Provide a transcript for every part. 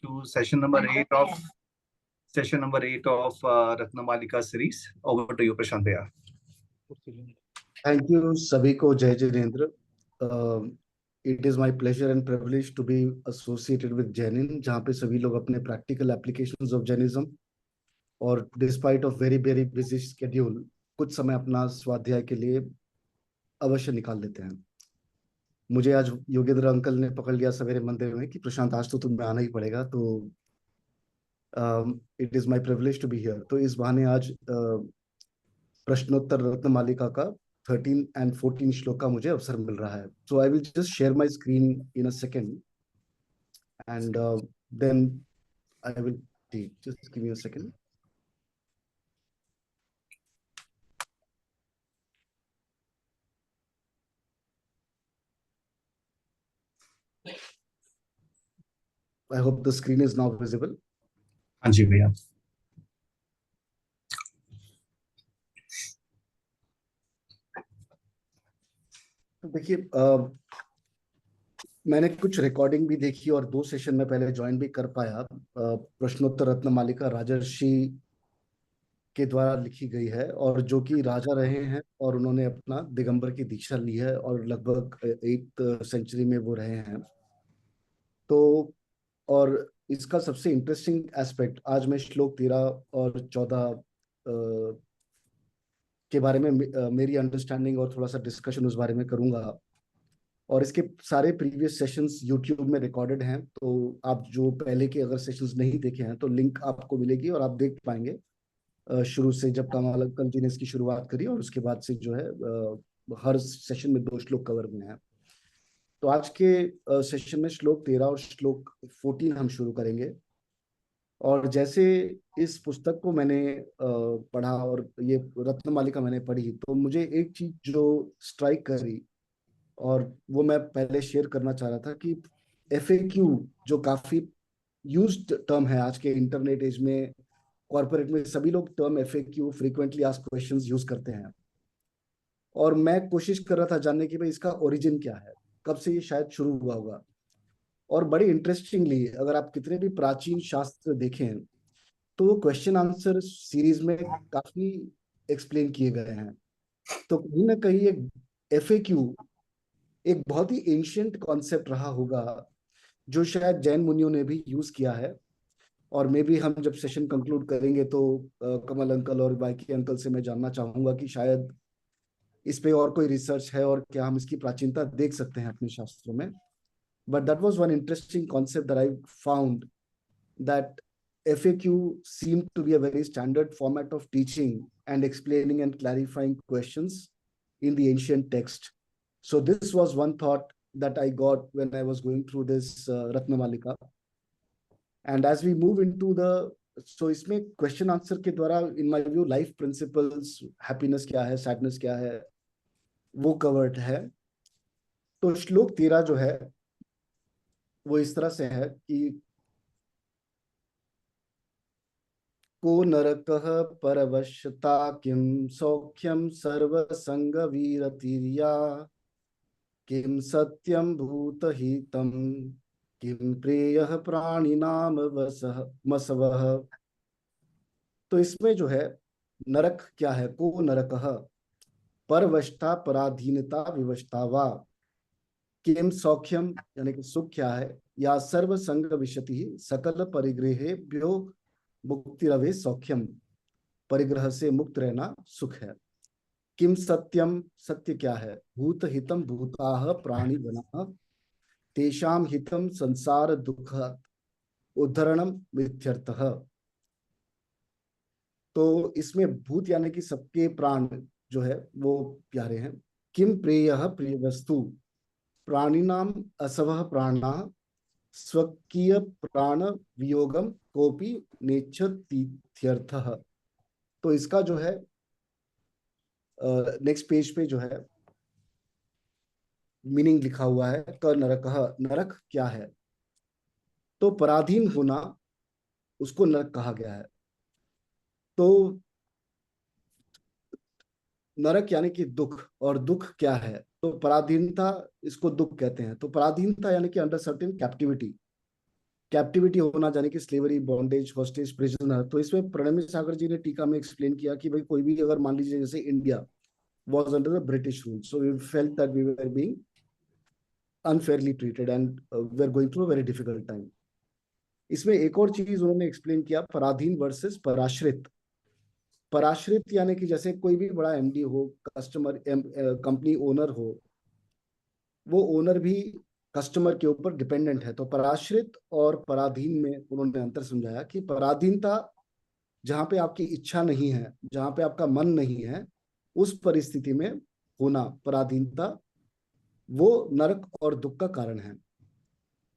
to session number eight of Ratnamalika series. Over to you, Prashant Bhaiya. Thank you, सभी को जय Jinendra. It is my pleasure and privilege to be associated with Jainism, जहाँ पे सभी लोग अपने practical applications of Jainism और despite of very very busy schedule कुछ समय अपना स्वाध्याय के लिए अवश्य निकाल लेते हैं. मुझे आज योगेंद्र अंकल ने पकड़ लिया सवेरे मंदिर में कि प्रशांत आज तो तुम्हें आना ही पड़ेगा, तो it is my privilege to be here. तो इस बहाने आज प्रश्नोत्तर रत्नमालिका का 13 and 14 श्लोक का मुझे अवसर मिल रहा है. So I will just share my screen in a second and then I will just give me a second. I hope the screen is now visible. हाँ जी भैया. देखिए, मैंने कुछ रिकॉर्डिंग भी देखी और 2 सेशन में पहले ज्वाइन भी कर पाया. प्रश्नोत्तर रत्नमालिका राजर्षि के द्वारा लिखी गई है और जो कि राजा रहे हैं और उन्होंने अपना दिगंबर की दीक्षा ली है और लगभग 8th सेंचुरी में वो रहे हैं. तो और इसका सबसे इंटरेस्टिंग एस्पेक्ट आज मैं श्लोक 13 और 14 के बारे में मेरी अंडरस्टैंडिंग और थोड़ा सा डिस्कशन उस बारे में करूंगा. और इसके सारे प्रीवियस सेशंस यूट्यूब में रिकॉर्डेड हैं, तो आप जो पहले के अगर सेशंस नहीं देखे हैं तो लिंक आपको मिलेगी और आप देख पाएंगे शुरू से, जब कमाल अंकल जी ने इसकी शुरुआत करी और उसके बाद से जो है हर सेशन में 2 श्लोक कवर हुए हैं. तो आज के सेशन में श्लोक 13 और श्लोक 14 हम शुरू करेंगे. और जैसे इस पुस्तक को मैंने पढ़ा और ये रत्नमालिका मैंने पढ़ी, तो मुझे एक चीज जो स्ट्राइक करी और वो मैं पहले शेयर करना चाह रहा था कि FAQ जो काफी यूज्ड टर्म है आज के इंटरनेट एज में, कॉर्पोरेट में सभी लोग term FAQ frequently asked questions use करते हैं. और मैं कोशिश कर रहा था जानने की भाई इसका ओरिजिन क्या है, कब से ये शायद शुरू हुआ होगा. और बड़ी इंटरेस्टिंगली अगर आप कितने भी प्राचीन शास्त्र देखें तो वो क्वेश्चन आंसर सीरीज में काफी एक्सप्लेन किए गए हैं. तो कहीं ना कहीं एक FAQ एक बहुत ही एंशिएंट कॉन्सेप्ट रहा होगा जो शायद जैन मुनियों ने भी यूज किया है. और मे भी हम जब सेशन कंक्लूड करेंगे तो कमल अंकल और बाकी अंकल से मैं जानना चाहूंगा कि शायद इस पे और कोई रिसर्च है और क्या हम इसकी प्राचीनता देख सकते हैं अपने शास्त्रों में. But that was one interesting concept that I found, that FAQ seemed to be a very standard format of teaching and explaining and clarifying questions in the ancient text. So this was one thought that I got when I was going through this Ratnamalika. And as we move into the, so इसमें question answer के द्वारा in my view life principles, happiness क्या है, sadness क्या है, वो covered है. तो श्लोक 13 जो है वो इस तरह से है कि को नरकः परवश्यता किम सौख्यम सर्वसंग वीरतिर्या किम सत्यम भूतहितम किम प्रेयः प्राणिनाम मसवः. तो इसमें जो है नरक क्या है, को नरकः परवशता पराधीनता विवशता वा, किम सौख्यम यानी कि सुख क्या है, या सर्व संग विशति सकल परिग्रहेभ्यो मुक्तिरवे सौख्यम, परिग्रह से मुक्त रहना सुख है. किम सत्यम सत्य क्या है, भूत हितम भूताः प्राणी गणाः तेषाम हितम संसार दुख उद्धरणम मिथ्यर्थः. तो इसमें भूत यानी कि सबके प्राण जो है वो प्यारे हैं. किम प्रेयः प्रिय वस्तु, प्राणिनाम असवः प्राणा स्वकीय प्राण वियोगम कोपि नेच्छतीत्यर्थः. तो इसका जो है नेक्स्ट पेज पे जो है मीनिंग लिखा हुआ है, क नरकः, नरक क्या है. तो पराधीन होना उसको नरक कहा गया है. तो नरक यानी कि दुख, और दुख क्या है, तो पराधीनता, इसको दुख कहते हैं. तो पराधीनता यानी कि अंडर सर्टेन कैप्टिविटी. कैप्टिविटी होना, जाने की स्लेवरी, बॉन्डेज, हॉस्टेज, प्रिजनर। तो इसमें प्रणम्य सागर जी ने टीका में एक्सप्लेन किया कि भाई कोई भी अगर मान लीजिए जैसे India was under the British rule, so we felt that we were being unfairly treated and were going through a very difficult time. इसमें एक और चीज उन्होंने एक्सप्लेन किया, पराधीन वर्सेस पराश्रित। पराश्रित यानी कि जैसे कोई भी बड़ा एमडी हो, कस्टमर कंपनी ओनर हो, वो ओनर भी कस्टमर के ऊपर डिपेंडेंट है। तो पराश्रित और पराधीन में उन्होंने अंतर समझाया कि पराधीनता जहां पे आपकी इच्छा नहीं है, जहां पे आपका मन नहीं है, उस परिस्थिति में होना पराधीनता, वो नरक और दुख का कारण है।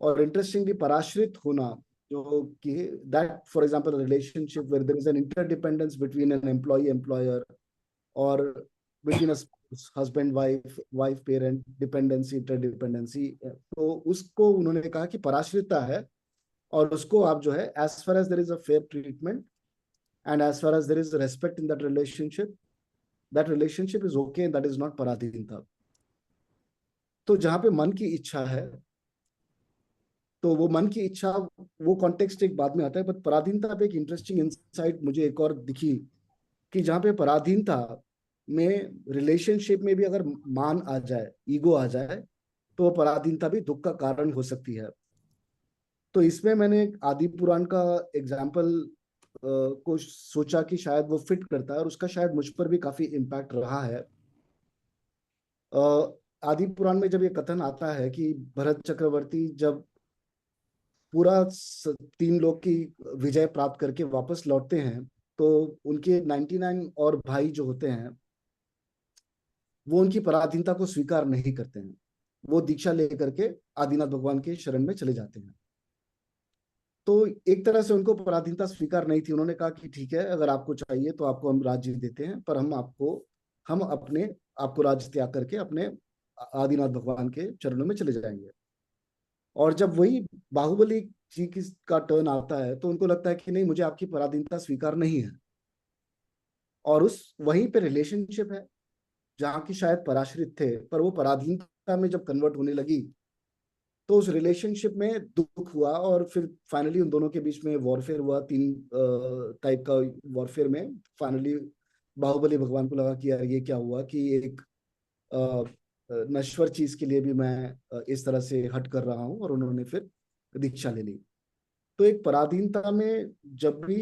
और इंटरेस्टिंगली पराश्रित होना, जो कि that for example relationship where there is an interdependence between an employee employer, और between a husband wife, wife parent, dependency, interdependency, तो उसको उन्होंने कहा कि पराश्रितता है। और उसको आप जो है, as far as there is a fair treatment and as far as there is respect in that relationship is okay, that is not पराधीनता। तो जहां पे मन की इच्छा है, तो वो मन की इच्छा, वो कॉन्टेक्स्ट एक बाद में आता है, बट पराधीनता पे एक इंटरेस्टिंग इंसाइट मुझे एक और दिखी कि जहाँ पे पराधीनता में रिलेशनशिप में भी अगर मान आ जाए, ईगो आ जाए, तो वो पराधीनता भी दुख का कारण हो सकती है। तो इसमें मैंने आदि पुराण का एग्जाम्पल को सोचा कि शायद वो फिट करता है, और उसका शायद मुझ पर भी काफी इम्पैक्ट रहा है। आदि पुराण में जब ये कथन आता है कि भरत चक्रवर्ती जब पूरा 3 लोक की विजय प्राप्त करके वापस लौटते हैं, तो उनके 99 और भाई जो होते हैं, वो उनकी पराधीनता को स्वीकार नहीं करते हैं। वो दीक्षा लेकर के आदिनाथ भगवान के शरण में चले जाते हैं। तो एक तरह से उनको पराधीनता स्वीकार नहीं थी। उन्होंने कहा कि ठीक है, अगर आपको चाहिए तो आपको हम राज्य देते हैं, पर हम अपने आपको राज्य त्याग करके अपने आदिनाथ भगवान के चरणों में चले जाएंगे। और जब वही बाहुबली जी की का टर्न आता है, तो उनको लगता है कि नहीं, मुझे आपकी पराधीनता स्वीकार नहीं है। और उस वहीं पे रिलेशनशिप है जहाँ की शायद पराश्रित थे, पर वो पराधीनता में जब कन्वर्ट होने लगी, तो उस रिलेशनशिप में दुख हुआ। और फिर फाइनली उन दोनों के बीच में वॉरफेयर हुआ, 3 टाइप का वॉरफेयर में फाइनली बाहुबली भगवान को लगा कि यार ये क्या हुआ कि एक नश्वर चीज के लिए भी मैं इस तरह से हट कर रहा हूँ, और उन्होंने फिर दीक्षा ले ली। तो एक पराधीनता में जब भी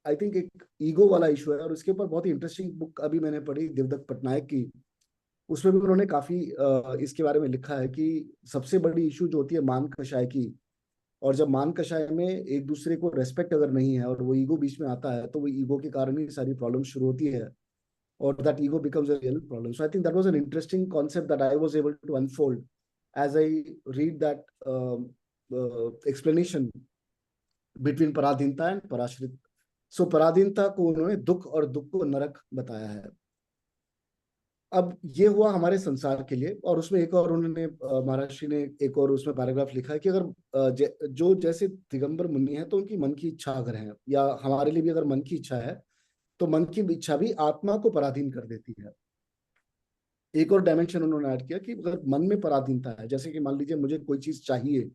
आई थिंक एक ईगो वाला इशू है। और उसके ऊपर बहुत ही इंटरेस्टिंग बुक अभी मैंने पढ़ी देवदत्त पटनायक की, उसमें भी उन्होंने काफी इसके बारे में लिखा है कि सबसे बड़ी इशू जो होती है मान कषाय की, और जब मान कषाय में एक दूसरे को रेस्पेक्ट अगर नहीं है और वो ईगो बीच में आता है, तो वो ईगो के कारण ही सारी प्रॉब्लम शुरू होती है, और that ego becomes a real problem. So I think that was an interesting concept that I was able to unfold as I read that explanation between पराधीनता एंड पराश्रित। सो पराधीनता को उन्होंने दुख और दुख को नरक बताया है। अब ये हुआ हमारे संसार के लिए। और उसमें एक और उन्होंने महर्षि ने एक और उसमें पैराग्राफ लिखा है कि अगर जो जैसे दिगंबर मुनि है, तो उनकी मन की इच्छा अगर है, या हमारे लिए भी अगर मन की इच्छा है, तो मन की इच्छा भी आत्मा को पराधीन कर देती है। एक और डायमेंशन उन्होंने ऐड किया कि अगर मन में पराधीनता है, जैसे कि मान लीजिए मुझे कोई चीज चाहिए,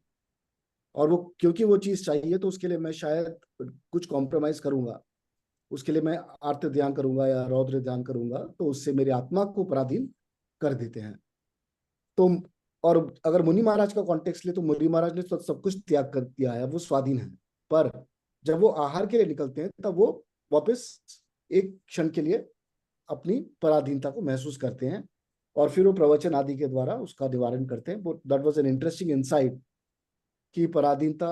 और वो क्योंकि वो चीज चाहिए, तो उसके लिए मैं शायद कुछ कॉम्प्रोमाइज करूंगा, उसके लिए मैं आर्त ध्यान करूंगा या रौद्र ध्यान करूंगा, तो उससे मेरी आत्मा को पराधीन कर देते हैं। तो और अगर मुनि महाराज का कॉन्टेक्स्ट ले, तो मुनि महाराज ने तो सब कुछ त्याग कर दिया है, वो स्वाधीन है। पर जब वो आहार के लिए निकलते हैं, तब वो वापस एक क्षण के लिए अपनी पराधीनता को महसूस करते हैं, और फिर वो प्रवचन आदि के द्वारा उसका निवारण करते हैं। That was an interesting insight कि पराधीनता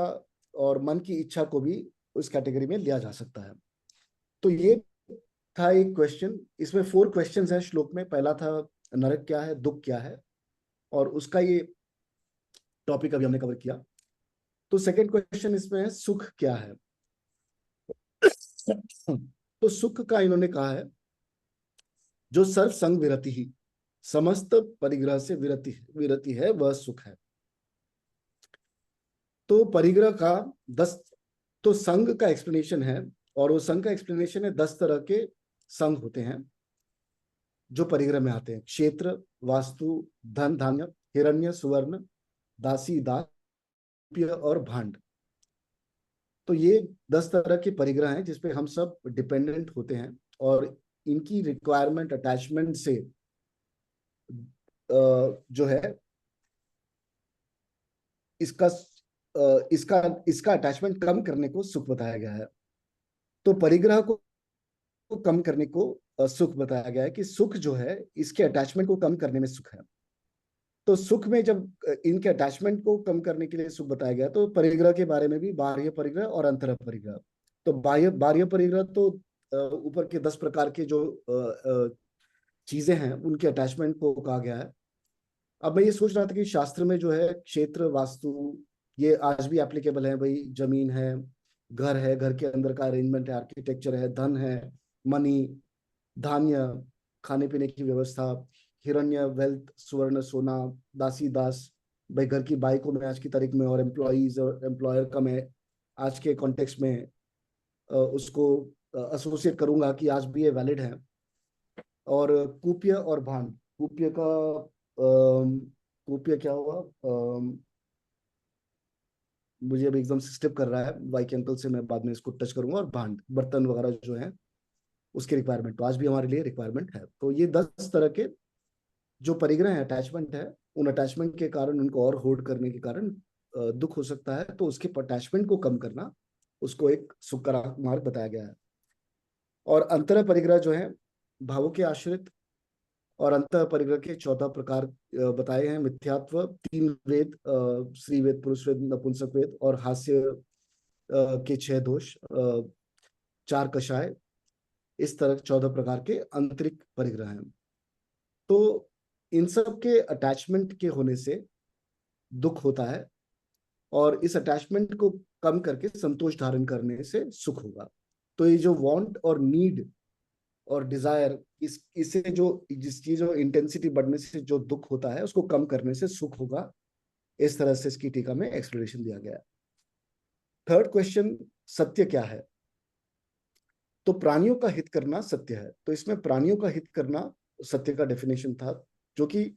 और मन की इच्छा को भी उस कैटेगरी में लिया जा सकता है। तो ये था एक क्वेश्चन। इसमें 4 क्वेश्चंस हैं श्लोक में। पहला था नरक क्या है, दुख क्या है, और उसका ये टॉपिक अभी हमने कवर किया। तो सेकंड क्वेश्चन इसमें है सुख क्या है। तो सुख का इन्होंने कहा है जो सर्व संग विरति ही, समस्त परिग्रह से विरति विरति है, वह सुख है। तो परिग्रह का 10, तो संघ का एक्सप्लेनेशन है, और वो संघ का एक्सप्लेनेशन है 10 तरह के संघ होते हैं जो परिग्रह में आते हैं। क्षेत्र, वास्तु, धन धान्य, हिरण्य, सुवर्ण, दासी दास, कूप्य और भांड। तो ये 10 तरह के परिग्रह हैं जिसपे हम सब डिपेंडेंट होते हैं, और इनकी रिक्वायरमेंट अटैचमेंट से जो है इसका इसका इसका अटैचमेंट कम करने को सुख बताया गया है। तो परिग्रह को कम करने को सुख बताया गया है कि सुख जो है इसके अटैचमेंट को कम करने में सुख है। तो सुख में जब इनके अटैचमेंट को कम करने के लिए सुख बताया गया, तो परिग्रह के बारे में भी बाह्य परिग्रह और अंतरः परिग्रह। तो बाह्य बाह्य परिग्रह तो ऊपर के 10 प्रकार के जो चीजें हैं उनके अटैचमेंट को कहा गया है। अब मैं ये सोच रहा था कि शास्त्र में जो है क्षेत्र, वास्तु, ये आज भी एप्लीकेबल है। भाई जमीन है, घर है, घर के अंदर का अरेंजमेंट है, आर्किटेक्चर है, धन है, मनी, धान्य, खाने पीने की व्यवस्था, हिरण्य, वेल्थ, स्वर्ण, सोना, दासी दास। भाई घर की बाई को मैं आज की तारीख में, और एम्प्लॉइज और एम्प्लॉयर का मैं आज के कॉन्टेक्स्ट में उसको एसोसिएट करूंगा कि आज भी ये वैलिड है। और कूप्य और भांड, कूप्य का कूप्य क्या हुआ, मुझे अभी एकदम से स्टिप कर रहा है, वाई के अंकल से मैं बाद में इसको टच करूंगा। और भांड, बर्तन वगैरह जो है उसकी रिक्वायरमेंट तो आज भी हमारे लिए रिक्वायरमेंट है। तो ये 10 तरह के जो परिग्रह है, अटैचमेंट है, उन अटैचमेंट के कारण, उनको और होल्ड करने के कारण दुख हो सकता है। तो उसके अटैचमेंट को कम करना, उसको एक सुख का मार्ग बताया गया है। और अंतरः परिग्रह जो है भावों के आश्रित, और अंतः परिग्रह के 14 प्रकार बताए हैं। मिथ्यात्व, 3 वेद, श्री वेद, पुरुष वेद, नपुंसक वेद, और हास्य के 6 दोष, 4 कषाय, इस तरह 14 प्रकार के आंतरिक परिग्रह हैं। तो इन सब के अटैचमेंट के होने से दुख होता है, और इस अटैचमेंट को कम करके संतोष धारण करने से सुख होगा। तो ये जो वांट और नीड और डिजायर, इससे जिसकी जो इंटेंसिटी बढ़ने से जो दुख होता है उसको कम करने से सुख होगा। इस तरह से इसकी टीका में एक्सप्लेनेशन दिया गया है। थर्ड क्वेश्चन, सत्य क्या है? तो प्राणियों का हित करना सत्य है। तो इसमें प्राणियों का हित करना सत्य का डेफिनेशन था, जो कि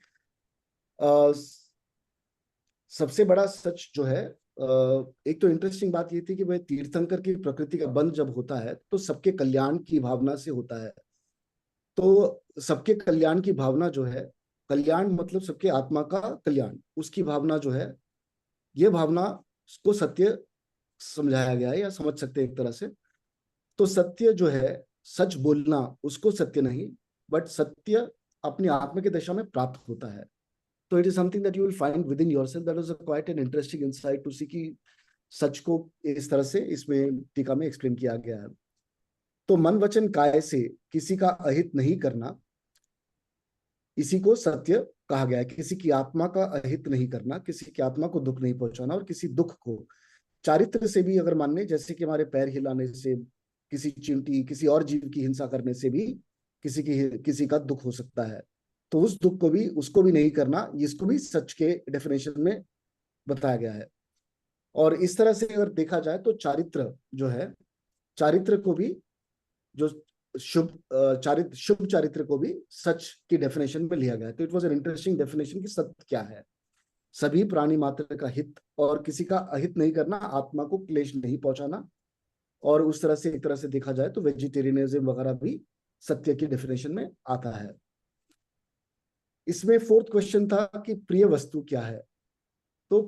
सबसे बड़ा सच जो है, एक तो इंटरेस्टिंग बात ये थी कि भाई तीर्थंकर की प्रकृति का बंध जब होता है तो सबके कल्याण की भावना से होता है। तो सबके कल्याण की भावना जो है, कल्याण मतलब सबके आत्मा का कल्याण, उसकी भावना जो है, ये भावना को सत्य समझाया गया है, या समझ सकते हैं एक तरह से। तो सत्य जो है, सच बोलना, उसको सत्य नहीं, बट सत्य अपनी आत्मा की दशा में प्राप्त होता है। तो it is something that you will find within yourself. That was quite an interesting insight to see कि सच को इस तरह से इसमें टीका में एक्सप्लेन किया गया है। तो मन वचन काय से किसी का अहित नहीं करना, इसी को सत्य कहा गया है। किसी की आत्मा का अहित नहीं करना, किसी की आत्मा को दुख नहीं पहुंचाना, और किसी दुख को चारित्र से भी अगर मानने, जैसे कि हमारे पैर हिलाने से, किसी चींटी, किसी और जीव की हिंसा करने से भी किसी का दुख हो सकता है। तो उस दुख को भी, उसको भी नहीं करना, इसको भी सच के डेफिनेशन में बताया गया है। और इस तरह से अगर देखा जाए तो चारित्र जो है, चारित्र को भी, जो शुभ चारित्र को भी सच की डेफिनेशन में लिया गया है। तो it was an interesting definition कि सत्य क्या है। सभी प्राणी मात्र का हित, और किसी का अहित नहीं करना, आत्मा को क्लेश नहीं पहुंचाना। और उस तरह से, एक तरह से देखा जाए तो वेजिटेरियनिज्म वगैरह भी सत्य की डेफिनेशन में आता है। इसमें फोर्थ क्वेश्चन था कि प्रिय वस्तु क्या है? तो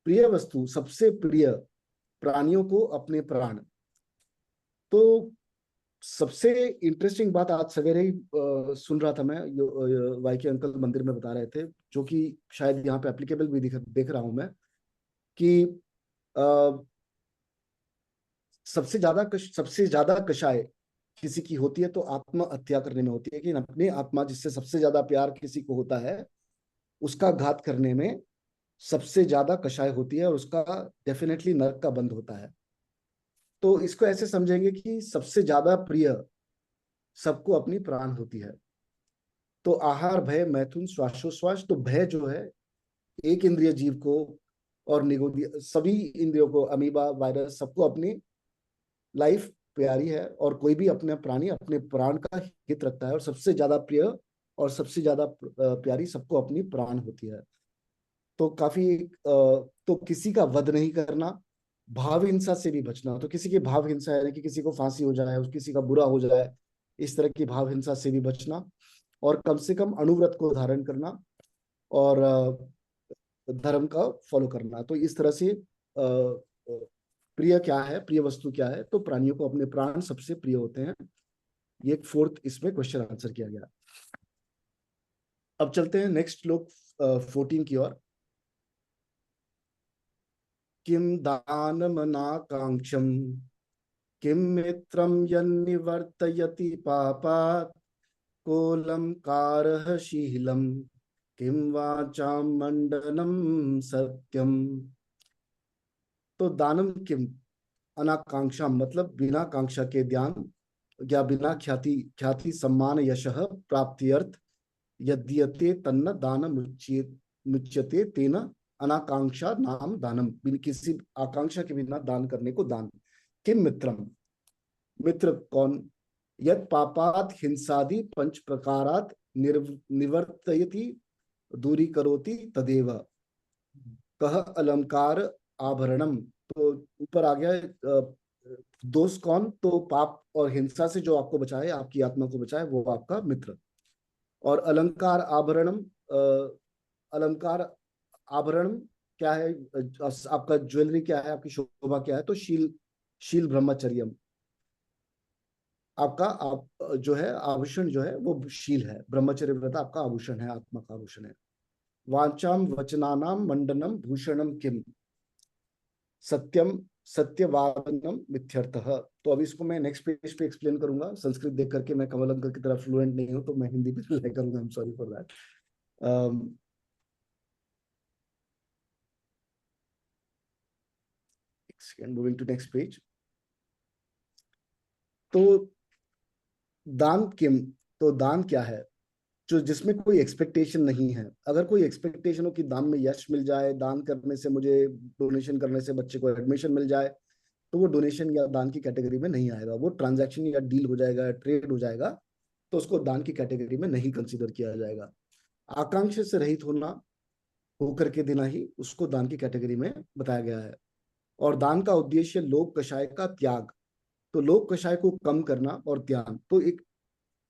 प्रिय वस्तु, सबसे प्रिय प्राणियों को अपने प्राण। तो सबसे इंटरेस्टिंग बात आज सवेरे ही सुन रहा था मैं, वाई के अंकल मंदिर में बता रहे थे, जो कि शायद यहाँ पे एप्लीकेबल भी देख रहा हूं मैं, कि सबसे ज्यादा कषाय किसी की होती है तो आत्महत्या करने में होती है, कि अपनी आत्मा, जिससे सबसे ज्यादा प्यार किसी को होता है, उसका घात करने में सबसे ज्यादा कषाय होती है, और उसका डेफिनेटली नरक का बंध होता है। तो इसको ऐसे समझेंगे कि सबसे ज्यादा प्रिय सबको अपनी प्राण होती है। तो आहार, भय, मैथुन, श्वासोश्वास, तो भय जो है एक इंद्रिय जीव को, और निगोदी सभी इंद्रियों को, अमीबा, वायरस, सबको अपनी लाइफ प्यारी है, और कोई भी अपने प्राणी अपने प्राण का हित रखता है, और सबसे ज्यादा प्रिय और सबसे ज्यादा प्यारी सबको अपनी प्राण होती है। तो काफी तो किसी का वध नहीं करना, भाव हिंसा से भी बचना। तो किसी की भाव हिंसा यानी कि किसी को फांसी हो जाए, किसी का बुरा हो जाए, इस तरह की भाव हिंसा से भी बचना। और कम से कम अणुव्रत को धारण करना और धर्म का फॉलो करना। तो इस तरह से प्रिय क्या है, प्रिय वस्तु क्या है, तो प्राणियों को अपने प्राण सबसे प्रिय होते हैं। ये एक फोर्थ इसमें क्वेश्चन आंसर किया गया। अब चलते हैं नेक्स्ट श्लोक 14 की ओर। किम दानमनाकांक्षम किम मित्रम यन्निवर्तयति पापात् कोलम कारः शीलम किम वाचाम मंडनम सत्यम। तो दानम किम अनाकांक्षा मतलब बिना कांक्षा के ध्यान, या बिना ख्याति ख्याति सम्मान यशः प्राप्ति अर्थ यद्यते तन्न दान मुच्यते तेन अनाकांक्षा नाम दानम। किसी आकांक्षा के बिना दान करने को दान। किम मित्रम, मित्र कौन, यद पापात हिंसादि पंच प्रकारात निवर्तयति दूरी करोति तदेव। कह अलंकार आभरणम। तो ऊपर आ गया दोस्त कौन, तो पाप और हिंसा से जो आपको बचाए, आपकी आत्मा को बचाए, वो आपका मित्र। और अलंकार आभरणम, अलंकार आभरण क्या है, आपका ज्वेलरी क्या है, आपकी शोभा क्या है, तो शील, शील ब्रह्मचर्यम। आपका आप जो है आभूषण जो है वो शील है, ब्रह्मचर्य व्रत आपका आभूषण है, आत्मा का आभूषण है। वाचाम वचनानाम मंडनम भूषणम किम सत्यम सत्यवादनम मिथ्यर्थः। तो अभी इसको मैं नेक्स्ट पेज पे एक्सप्लेन करूंगा। संस्कृत देख करके मैं कमल अंकल की तरह फ्लुएंट नहीं हूं, तो मैं हिंदी पे रिलाई करूंगा, I am sorry for that. Moving to next page. तो दान किम, तो दान क्या है, जो जिसमें कोई एक्सपेक्टेशन नहीं है। अगर कोई एक्सपेक्टेशन हो कि दान में यश मिल जाए, दान करने से मुझे, डोनेशन करने से बच्चे को एडमिशन मिल जाए, तो वो डोनेशन या दान की कैटेगरी में नहीं आएगा। वो ट्रांजैक्शन या डील हो जाएगा, ट्रेड हो जाएगा, तो उसको दान की कैटेगरी में नहीं कंसीडर किया जाएगा। आकांक्षा से रहित होना, होकर के देना ही उसको दान की कैटेगरी में बताया गया है। और दान का उद्देश्य लोभ कषाय का त्याग। तो लोभ कषाय को कम करना और त्याग। तो एक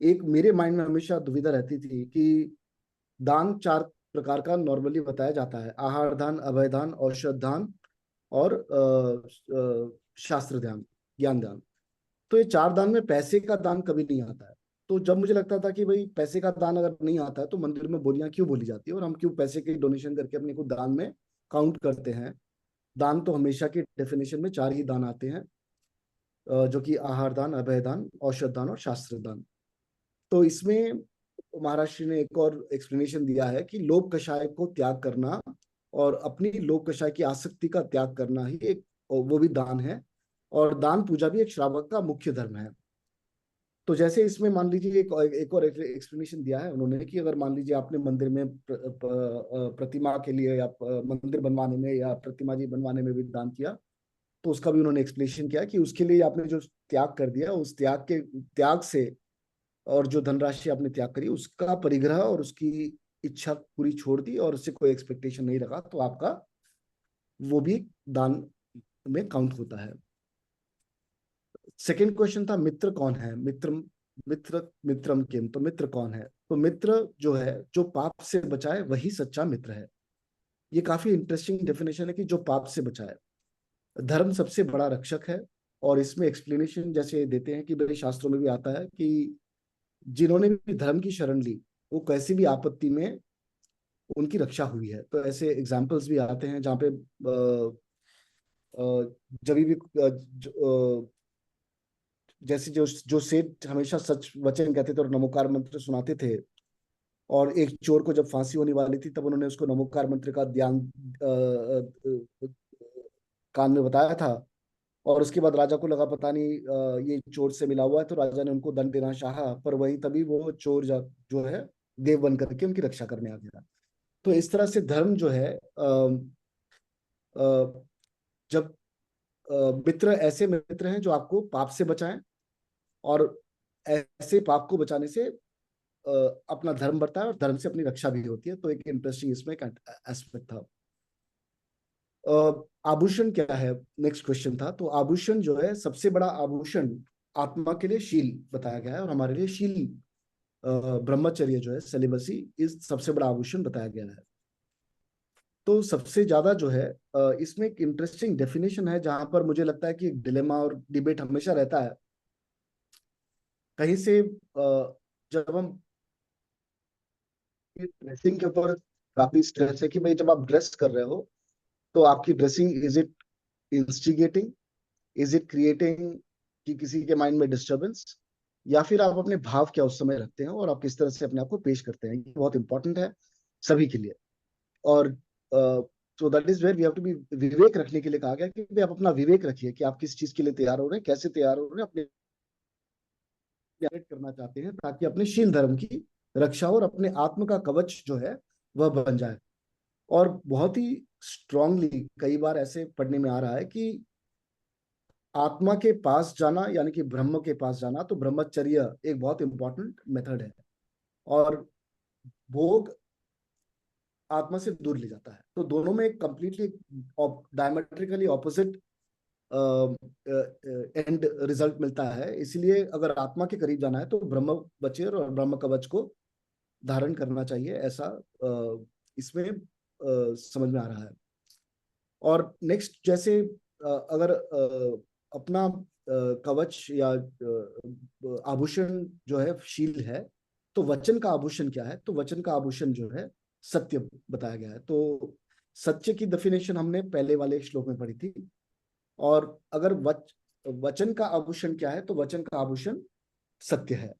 एक मेरे माइंड में हमेशा दुविधा रहती थी कि दान चार प्रकार का नॉर्मली बताया जाता है: आहार दान, अभय दान, औषध दान और शास्त्र दान, ज्ञान दान। तो ये चार दान में पैसे का दान कभी नहीं आता है। तो जब मुझे लगता था कि भाई पैसे का दान अगर नहीं आता है तो मंदिर में बोलियां क्यों बोली जाती है, और हम क्यों पैसे की डोनेशन करके अपने को दान में काउंट करते हैं। दान तो हमेशा की डेफिनेशन में चार ही दान आते हैं, जो कि आहार दान, अभय दान, औषध दान और शास्त्र दान। तो इसमें महाराज ने एक और एक्सप्लेनेशन दिया है कि लोभ कषाय को त्याग करना और अपनी लोभ कषाय की आसक्ति का त्याग करना ही एक, वो भी दान है। और दान पूजा भी एक श्रावक का मुख्य धर्म है। तो जैसे इसमें मान लीजिए एक और एक्सप्लेनेशन दिया है उन्होंने कि अगर मान लीजिए आपने मंदिर में प्रतिमा के लिए या मंदिर बनवाने में या प्रतिमा जी बनवाने में भी दान किया, तो उसका भी उन्होंने एक्सप्लेनेशन किया कि उसके लिए आपने जो त्याग कर दिया, उस त्याग से, और जो धनराशि आपने त्याग करी उसका परिग्रह और उसकी इच्छा पूरी छोड़ दी और उससे कोई एक्सपेक्टेशन नहीं रखा, तो आपका वो भी दान में काउंट होता है। सेकंड क्वेश्चन था मित्र कौन है, मित्रम किम, तो मित्र कौन है। तो मित्र जो है जो पाप से बचाए वही सच्चा मित्र है। ये काफी इंटरेस्टिंग डेफिनेशन है कि जो पाप से बचाए। धर्म सबसे बड़ा रक्षक है। और इसमें एक्सप्लेनेशन जैसे देते हैं कि भाई शास्त्रों में भी आता है कि जिन्होंने भी धर्म की शरण ली, वो कैसी भी आपत्ति में उनकी रक्षा हुई है। तो ऐसे एग्जाम्पल्स भी आते हैं जहाँ पे जब भी जैसे जो जो सेठ हमेशा सच वचन कहते थे और नमोकार मंत्र सुनाते थे, और एक चोर को जब फांसी होने वाली थी तब उन्होंने उसको नमोकार मंत्र का ध्यान कान में बताया था। और उसके बाद राजा को लगा पता नहीं ये चोर से मिला हुआ है, तो राजा ने उनको दंड देना चाहा, पर वही तभी वो चोर जो है देव बन करके उनकी रक्षा करने आ गया। तो इस तरह से धर्म जो है जब मित्र ऐसे मित्र हैं जो आपको पाप से बचाएं, और ऐसे पाप को बचाने से अपना धर्म बढ़ता है और धर्म से अपनी रक्षा भी होती है। तो एक इंटरेस्टिंग इसमें एस्पेक्ट था। आभूषण क्या है, नेक्स्ट क्वेश्चन था। तो आभूषण जो है, सबसे बड़ा आभूषण आत्मा के लिए शील बताया गया है, और हमारे लिए शील ब्रह्मचर्य जो है, सेलिबसी, इस सबसे बड़ा आभूषण बताया गया है। तो सबसे ज्यादा जो है इसमें एक इंटरेस्टिंग डेफिनेशन है, जहां पर मुझे लगता है कि एक डिलेमा और डिबेट हमेशा रहता है। कहीं से जब हम ड्रेसिंग के ऊपर काफी स्ट्रेस है कि भाई जब आप ड्रेस कर रहे हो तो आपकी dressing, is it instigating, is it creating कि किसी के माइंड में डिस्टर्बेंस, या फिर आप अपने भाव क्या उस समय रखते हैं और आप किस तरह से अपने आप को पेश करते हैं। ये बहुत इंपॉर्टेंट है सभी के लिए। और so that is where we have to be, विवेक रखने के लिए कहा गया कि भाई आप अपना विवेक रखिए कि आप किस चीज के लिए तैयार हो रहे हैं, कैसे तैयार हो रहे हैं, अपने करना चाहते हैं, ताकि अपने शील धर्म की रक्षा और अपने आत्म का कवच जो है वह बन जाए। और बहुत ही स्ट्रांगली कई बार ऐसे पढ़ने में आ रहा है कि आत्मा के पास जाना, यानी कि ब्रह्म के पास जाना, तो ब्रह्मचर्य एक बहुत इंपॉर्टेंट मेथड है, और भोग आत्मा से दूर ले जाता है। तो दोनों में एक completely diametrically opposite and result मिलता है। इसलिए अगर आत्मा के करीब जाना है तो ब्रह्म वचन और ब्रह्म कवच को धारण करना चाहिए, ऐसा इसमें समझ में आ रहा है। और नेक्स्ट, जैसे अगर अपना कवच या आभूषण जो है शील है, तो वचन का आभूषण क्या है? तो वचन का आभूषण जो है सत्य बताया गया है। तो सत्य की डेफिनेशन हमने पहले वाले श्लोक में पढ़ी थी। और अगर वचन का आभूषण क्या है, तो वचन का आभूषण सत्य है।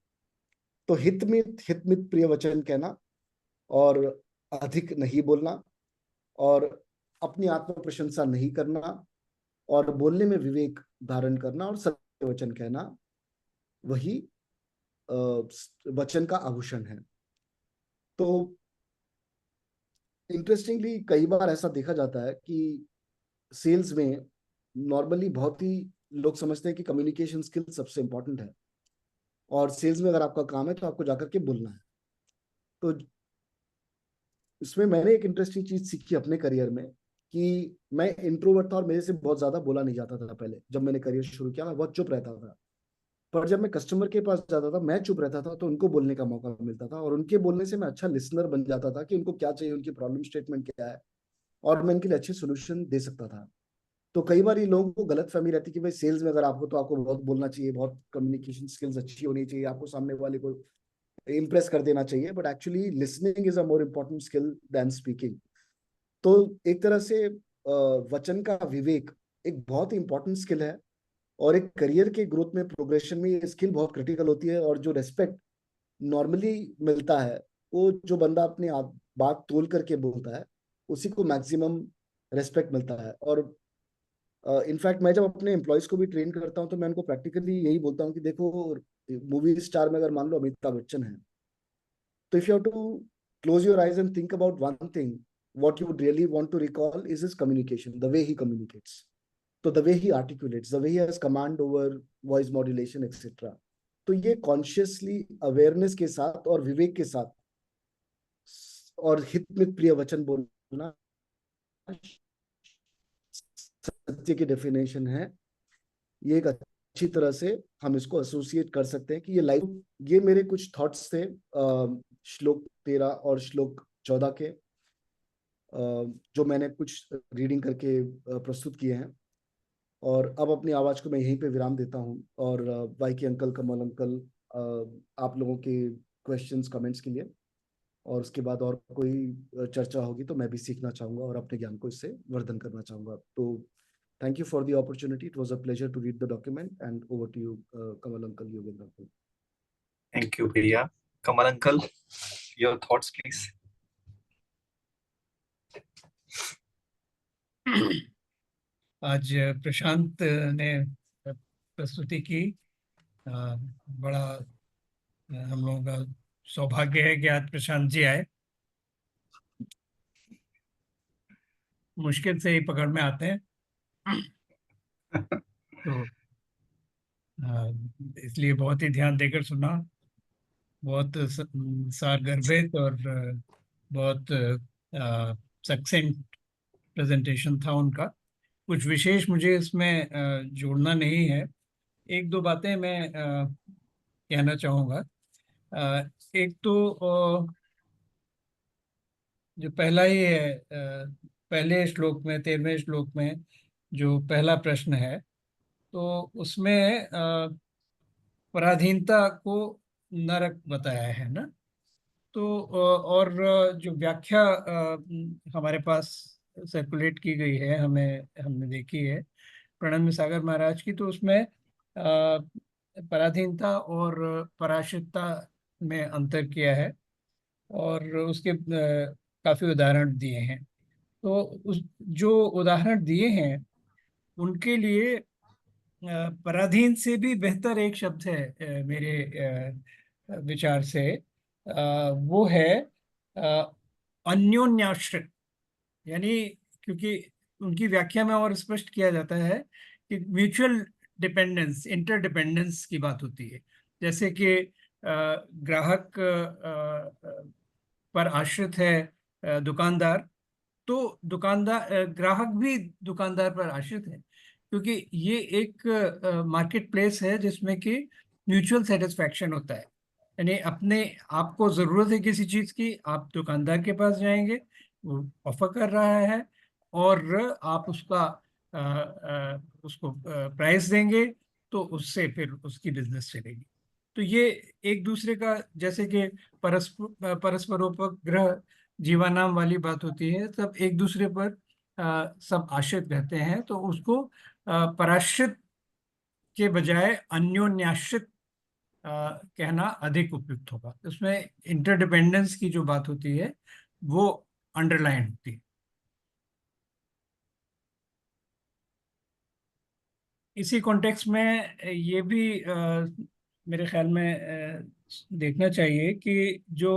तो हितमित प्रिय वचन कहना, और अधिक नहीं बोलना, और अपनी आत्म प्रशंसा नहीं करना, और बोलने में विवेक धारण करना, और सत्य वचन कहना, वही वचन का आभूषण है। तो इंटरेस्टिंगली कई बार ऐसा देखा जाता है कि सेल्स में नॉर्मली बहुत ही लोग समझते हैं कि कम्युनिकेशन स्किल सबसे इंपॉर्टेंट है, और सेल्स में अगर आपका काम है तो आपको जाकर के बोलना है। तो इसमें मैंने एक इंटरेस्टिंग चीज सीखी अपने करियर में, कि मैं इंट्रोवर्ट था और मेरे से बहुत ज्यादा बोला नहीं जाता था। पहले जब मैंने करियर शुरू किया मैं बहुत चुप रहता था, पर जब मैं कस्टमर के पास जाता था, मैं चुप रहता था तो उनको बोलने का मौका मिलता था, और उनके बोलने से मैं अच्छा लिसनर बन जाता था कि उनको क्या चाहिए, उनकी प्रॉब्लम स्टेटमेंट क्या है, और मैं उनके लिए अच्छे सोल्यूशन दे सकता था। तो कई बार ये लोगों को गलत फहमी रहती है कि भाई सेल्स में अगर आपको, तो आपको बहुत बोलना चाहिए, बहुत कम्युनिकेशन स्किल्स अच्छी होनी चाहिए, आपको सामने वाले को इम्प्रेस कर देना चाहिए। But actually listening is a more important skill than speaking. तो एक तरह से वचन का विवेक एक बहुत ही इंपॉर्टेंट स्किल है, और एक करियर के ग्रोथ में, प्रोग्रेशन में ये स्किल बहुत क्रिटिकल होती है। और जो रेस्पेक्ट नॉर्मली मिलता है, वो जो बंदा अपनी बात तोल करके बोलता है, उसी को मैक्सिमम रेस्पेक्ट मिलता है। और इनफैक्ट मैं जब अपने एम्प्लॉयज को भी ट्रेन करता हूँ तो मैं उनको प्रैक्टिकली यही बोलता हूँ कि देखो, मूवी स्टार में अगर मान लो अमिताभ बच्चन है, तो if you have to close your eyes and think about one thing, what you would really want to recall is his communication, the way he communicates. तो the way he articulates, the way he has command over voice modulation, etc. तो ये consciously awareness के साथ और विवेक के साथ और हित में प्रिय वचन बोलना सत्य की डेफिनेशन है। ये एक अच्छी तरह से हम इसको एसोसिएट कर सकते हैं कि ये लाइफ, ये मेरे कुछ थॉट्स थे श्लोक 13 और श्लोक 14 के, जो मैंने कुछ रीडिंग करके प्रस्तुत किए हैं। और अब अपनी आवाज को मैं यहीं पे विराम देता हूँ, और वाईके अंकल, कमल अंकल, आप लोगों के क्वेश्चंस कमेंट्स के लिए, और उसके बाद और कोई चर्चा होगी तो मैं भी सीखना चाहूंगा और अपने ज्ञान को इससे वर्धन करना चाहूंगा। तो thank you for the opportunity. It was a pleasure to read the document, and over to you, Kamal uncle, Yogendra uncle. Thank you, भैया। कमल अंकल, your thoughts please. आज प्रशांत ने प्रस्तुति की, बड़ा हम लोगों का सौभाग्य है कि आज प्रशांत जी आए। मुश्किल से ही पकड़ में आते हैं तो इसलिए बहुत ही ध्यान देकर सुना, बहुत सारगर्भित और बहुत सक्सेंट प्रेजेंटेशन था उनका। कुछ विशेष मुझे इसमें जोड़ना नहीं है। एक दो बातें मैं कहना चाहूँगा। एक तो जो पहला ही है, पहले श्लोक में, 13वें श्लोक में जो पहला प्रश्न है, तो उसमें पराधीनता को नरक बताया है ना। तो और जो व्याख्या हमारे पास सर्कुलेट की गई है, हमने देखी है प्रणब सागर महाराज की, तो उसमें पराधीनता और पराश्रितता में अंतर किया है और उसके काफी उदाहरण दिए हैं। तो उस जो उदाहरण दिए हैं उनके लिए पराधीन से भी बेहतर एक शब्द है मेरे विचार से, वो है अन्योन्याश्रित। यानी, क्योंकि उनकी व्याख्या में और स्पष्ट किया जाता है कि म्यूचुअल डिपेंडेंस, इंटरडिपेंडेंस की बात होती है। जैसे कि ग्राहक पर आश्रित है दुकानदार, तो दुकानदार ग्राहक भी दुकानदार पर आश्रित है, क्योंकि ये एक मार्केट प्लेस है जिसमें कि म्यूचुअल सेटिस्फैक्शन होता है। यानी अपने आपको जरूरत है किसी चीज की, आप दुकानदार के पास जाएंगे, वो ऑफर कर रहा है और आप उसको प्राइस देंगे, तो उससे फिर उसकी बिजनेस चलेगी। तो ये एक दूसरे का, जैसे कि परस्परोपग्रह जीवानाम वाली बात होती है, तब एक दूसरे पर सब आश्रित रहते हैं, तो उसको पराश्रित के बजाय अन्योन्याश्रित कहना अधिक उपयुक्त होगा। उसमें इंटरडिपेंडेंस की जो बात होती है वो अंडरलाइन होती है। इसी कॉन्टेक्स्ट में ये भी मेरे ख्याल में देखना चाहिए कि जो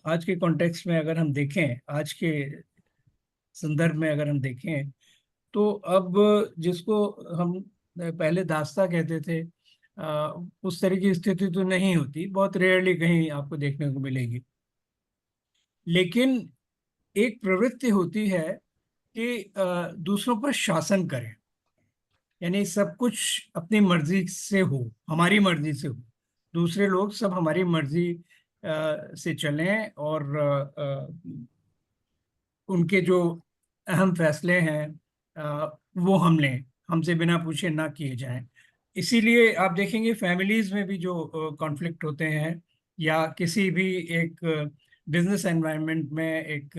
आज के कॉन्टेक्स्ट में अगर हम देखें, आज के संदर्भ में अगर हम देखें, तो अब जिसको हम पहले दास्ता कहते थे, उस तरह की स्थिति तो नहीं होती, बहुत रेयरली कहीं आपको देखने को मिलेगी। लेकिन एक प्रवृत्ति होती है कि दूसरों पर शासन करें, यानी सब कुछ अपनी मर्जी से हो, हमारी मर्जी से हो, दूसरे लोग सब हमारी मर्जी से चलें और उनके जो अहम फैसले हैं वो हम लें, हमसे बिना पूछे ना किए जाएं। इसीलिए आप देखेंगे फैमिलीज में भी जो कॉन्फ्लिक्ट होते हैं, या किसी भी एक बिजनेस एनवायरनमेंट में, एक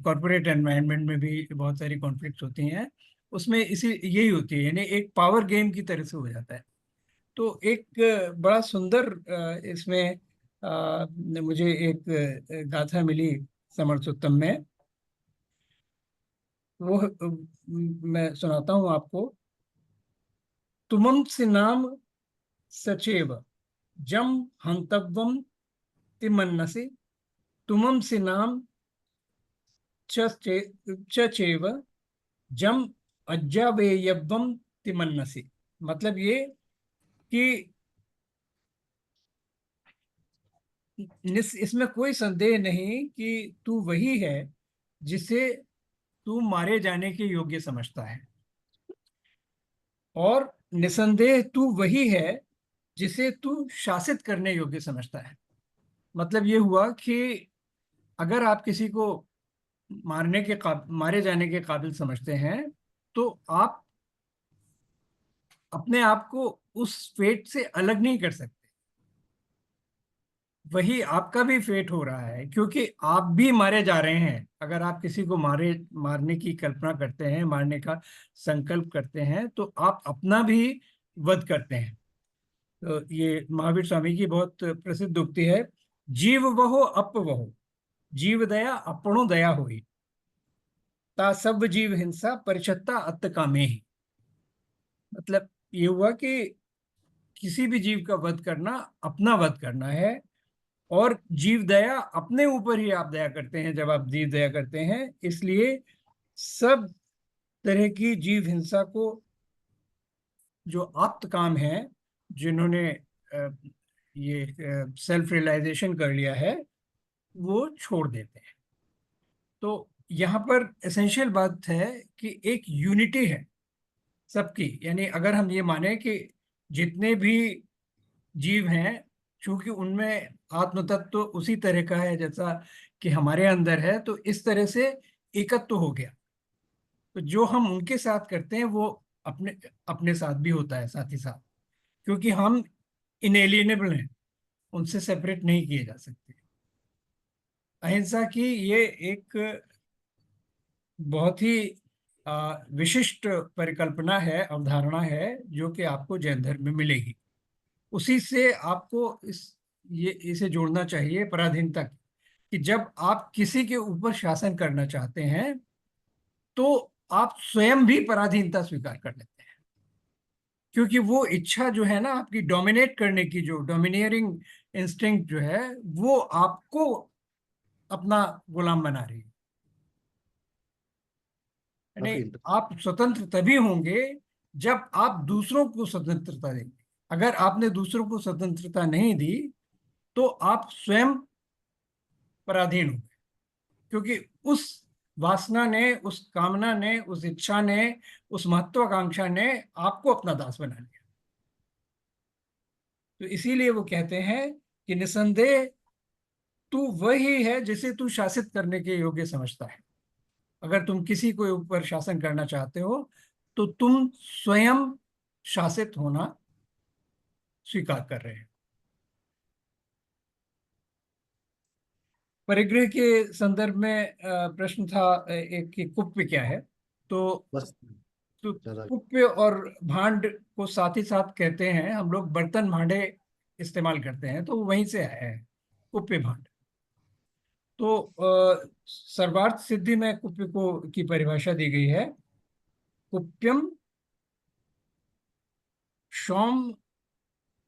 कॉरपोरेट एनवायरनमेंट में भी बहुत सारी कॉन्फ्लिक्ट होती हैं, उसमें इसी यही होती है, यानी एक पावर गेम की तरह से हो जाता है। तो एक बड़ा सुंदर इसमें मुझे एक गाथा मिली समर्थोत्तम में, वो मैं सुनाता हूं आपको। तुमम से नाम सचेव जम हंतव्यम तिमन्नसि, तुमम से नाम चेव जम अज्जावेयव्यम तिमन्नसि। मतलब ये कि इसमें कोई संदेह नहीं कि तू वही है जिसे तू मारे जाने के योग्य समझता है, और निसंदेह तू वही है जिसे तू शासित करने योग्य समझता है। मतलब ये हुआ कि अगर आप किसी को मारे जाने के काबिल समझते हैं, तो आप अपने आप को उस फेट से अलग नहीं कर सकते। वही आपका भी फेट हो रहा है, क्योंकि आप भी मारे जा रहे हैं। अगर आप किसी को मारने की कल्पना करते हैं, मारने का संकल्प करते हैं, तो आप अपना भी वध करते हैं। तो ये महावीर स्वामी की बहुत प्रसिद्ध उक्ति है, जीव वहो अप वहो, जीव दया अपनो दया होई, ता सब जीव हिंसा परिषत्ता अत्त कामे ही। मतलब ये हुआ कि किसी भी जीव का वध करना अपना वध करना है, और जीव दया अपने ऊपर ही आप दया करते हैं जब आप जीव दया करते हैं। इसलिए सब तरह की जीव हिंसा को जो आप्त काम है, जिन्होंने ये सेल्फ रियलाइजेशन कर लिया है, वो छोड़ देते हैं। तो यहाँ पर एसेंशियल बात है कि एक यूनिटी है सबकी। यानी अगर हम ये माने कि जितने भी जीव हैं, चूंकि उनमें आत्म तत्व तो उसी तरह का है जैसा कि हमारे अंदर है, तो इस तरह से एकत्व तो हो गया। तो जो हम उनके साथ करते हैं वो अपने अपने साथ भी होता है साथ ही साथ, क्योंकि हम इनएलिएनेबल हैं, उनसे सेपरेट नहीं किए जा सकते। अहिंसा की ये एक बहुत ही विशिष्ट परिकल्पना है, अवधारणा है, जो कि आपको जैन धर्म में मिलेगी। उसी से आपको इसे जोड़ना चाहिए पराधीनता की, कि जब आप किसी के ऊपर शासन करना चाहते हैं तो आप स्वयं भी पराधीनता स्वीकार कर लेते हैं, क्योंकि वो इच्छा जो है ना आपकी डोमिनेट करने की, जो डोमिनियरिंग इंस्टिंक्ट जो है, वो आपको अपना गुलाम बना रही है। यानी काफी आप स्वतंत्र तभी होंगे जब आप दूसरों को स्वतंत्रता देंगे। अगर आपने दूसरों को स्वतंत्रता नहीं दी तो आप स्वयं पराधीन होंगे, क्योंकि उस वासना ने, उस कामना ने, उस इच्छा ने, उस महत्वाकांक्षा ने आपको अपना दास बना लिया। तो इसीलिए वो कहते हैं कि निसंदेह तू वही है जिसे तू शासित करने के योग्य समझता है। अगर तुम किसी को ऊपर शासन करना चाहते हो तो तुम स्वयं शासित होना स्वीकार कर रहे हैं। परिग्रह के संदर्भ में प्रश्न था एक कि कुप्य क्या है। तो बस तो ज्यादा। कुप्य और भांड को साथ ही साथ कहते हैं। हम लोग बर्तन भांडे इस्तेमाल करते हैं तो वहीं से आया है कुप्य भांड। तो सर्वार्थ सिद्धि में कुप्य को की परिभाषा दी गई है, कुप्यम शौम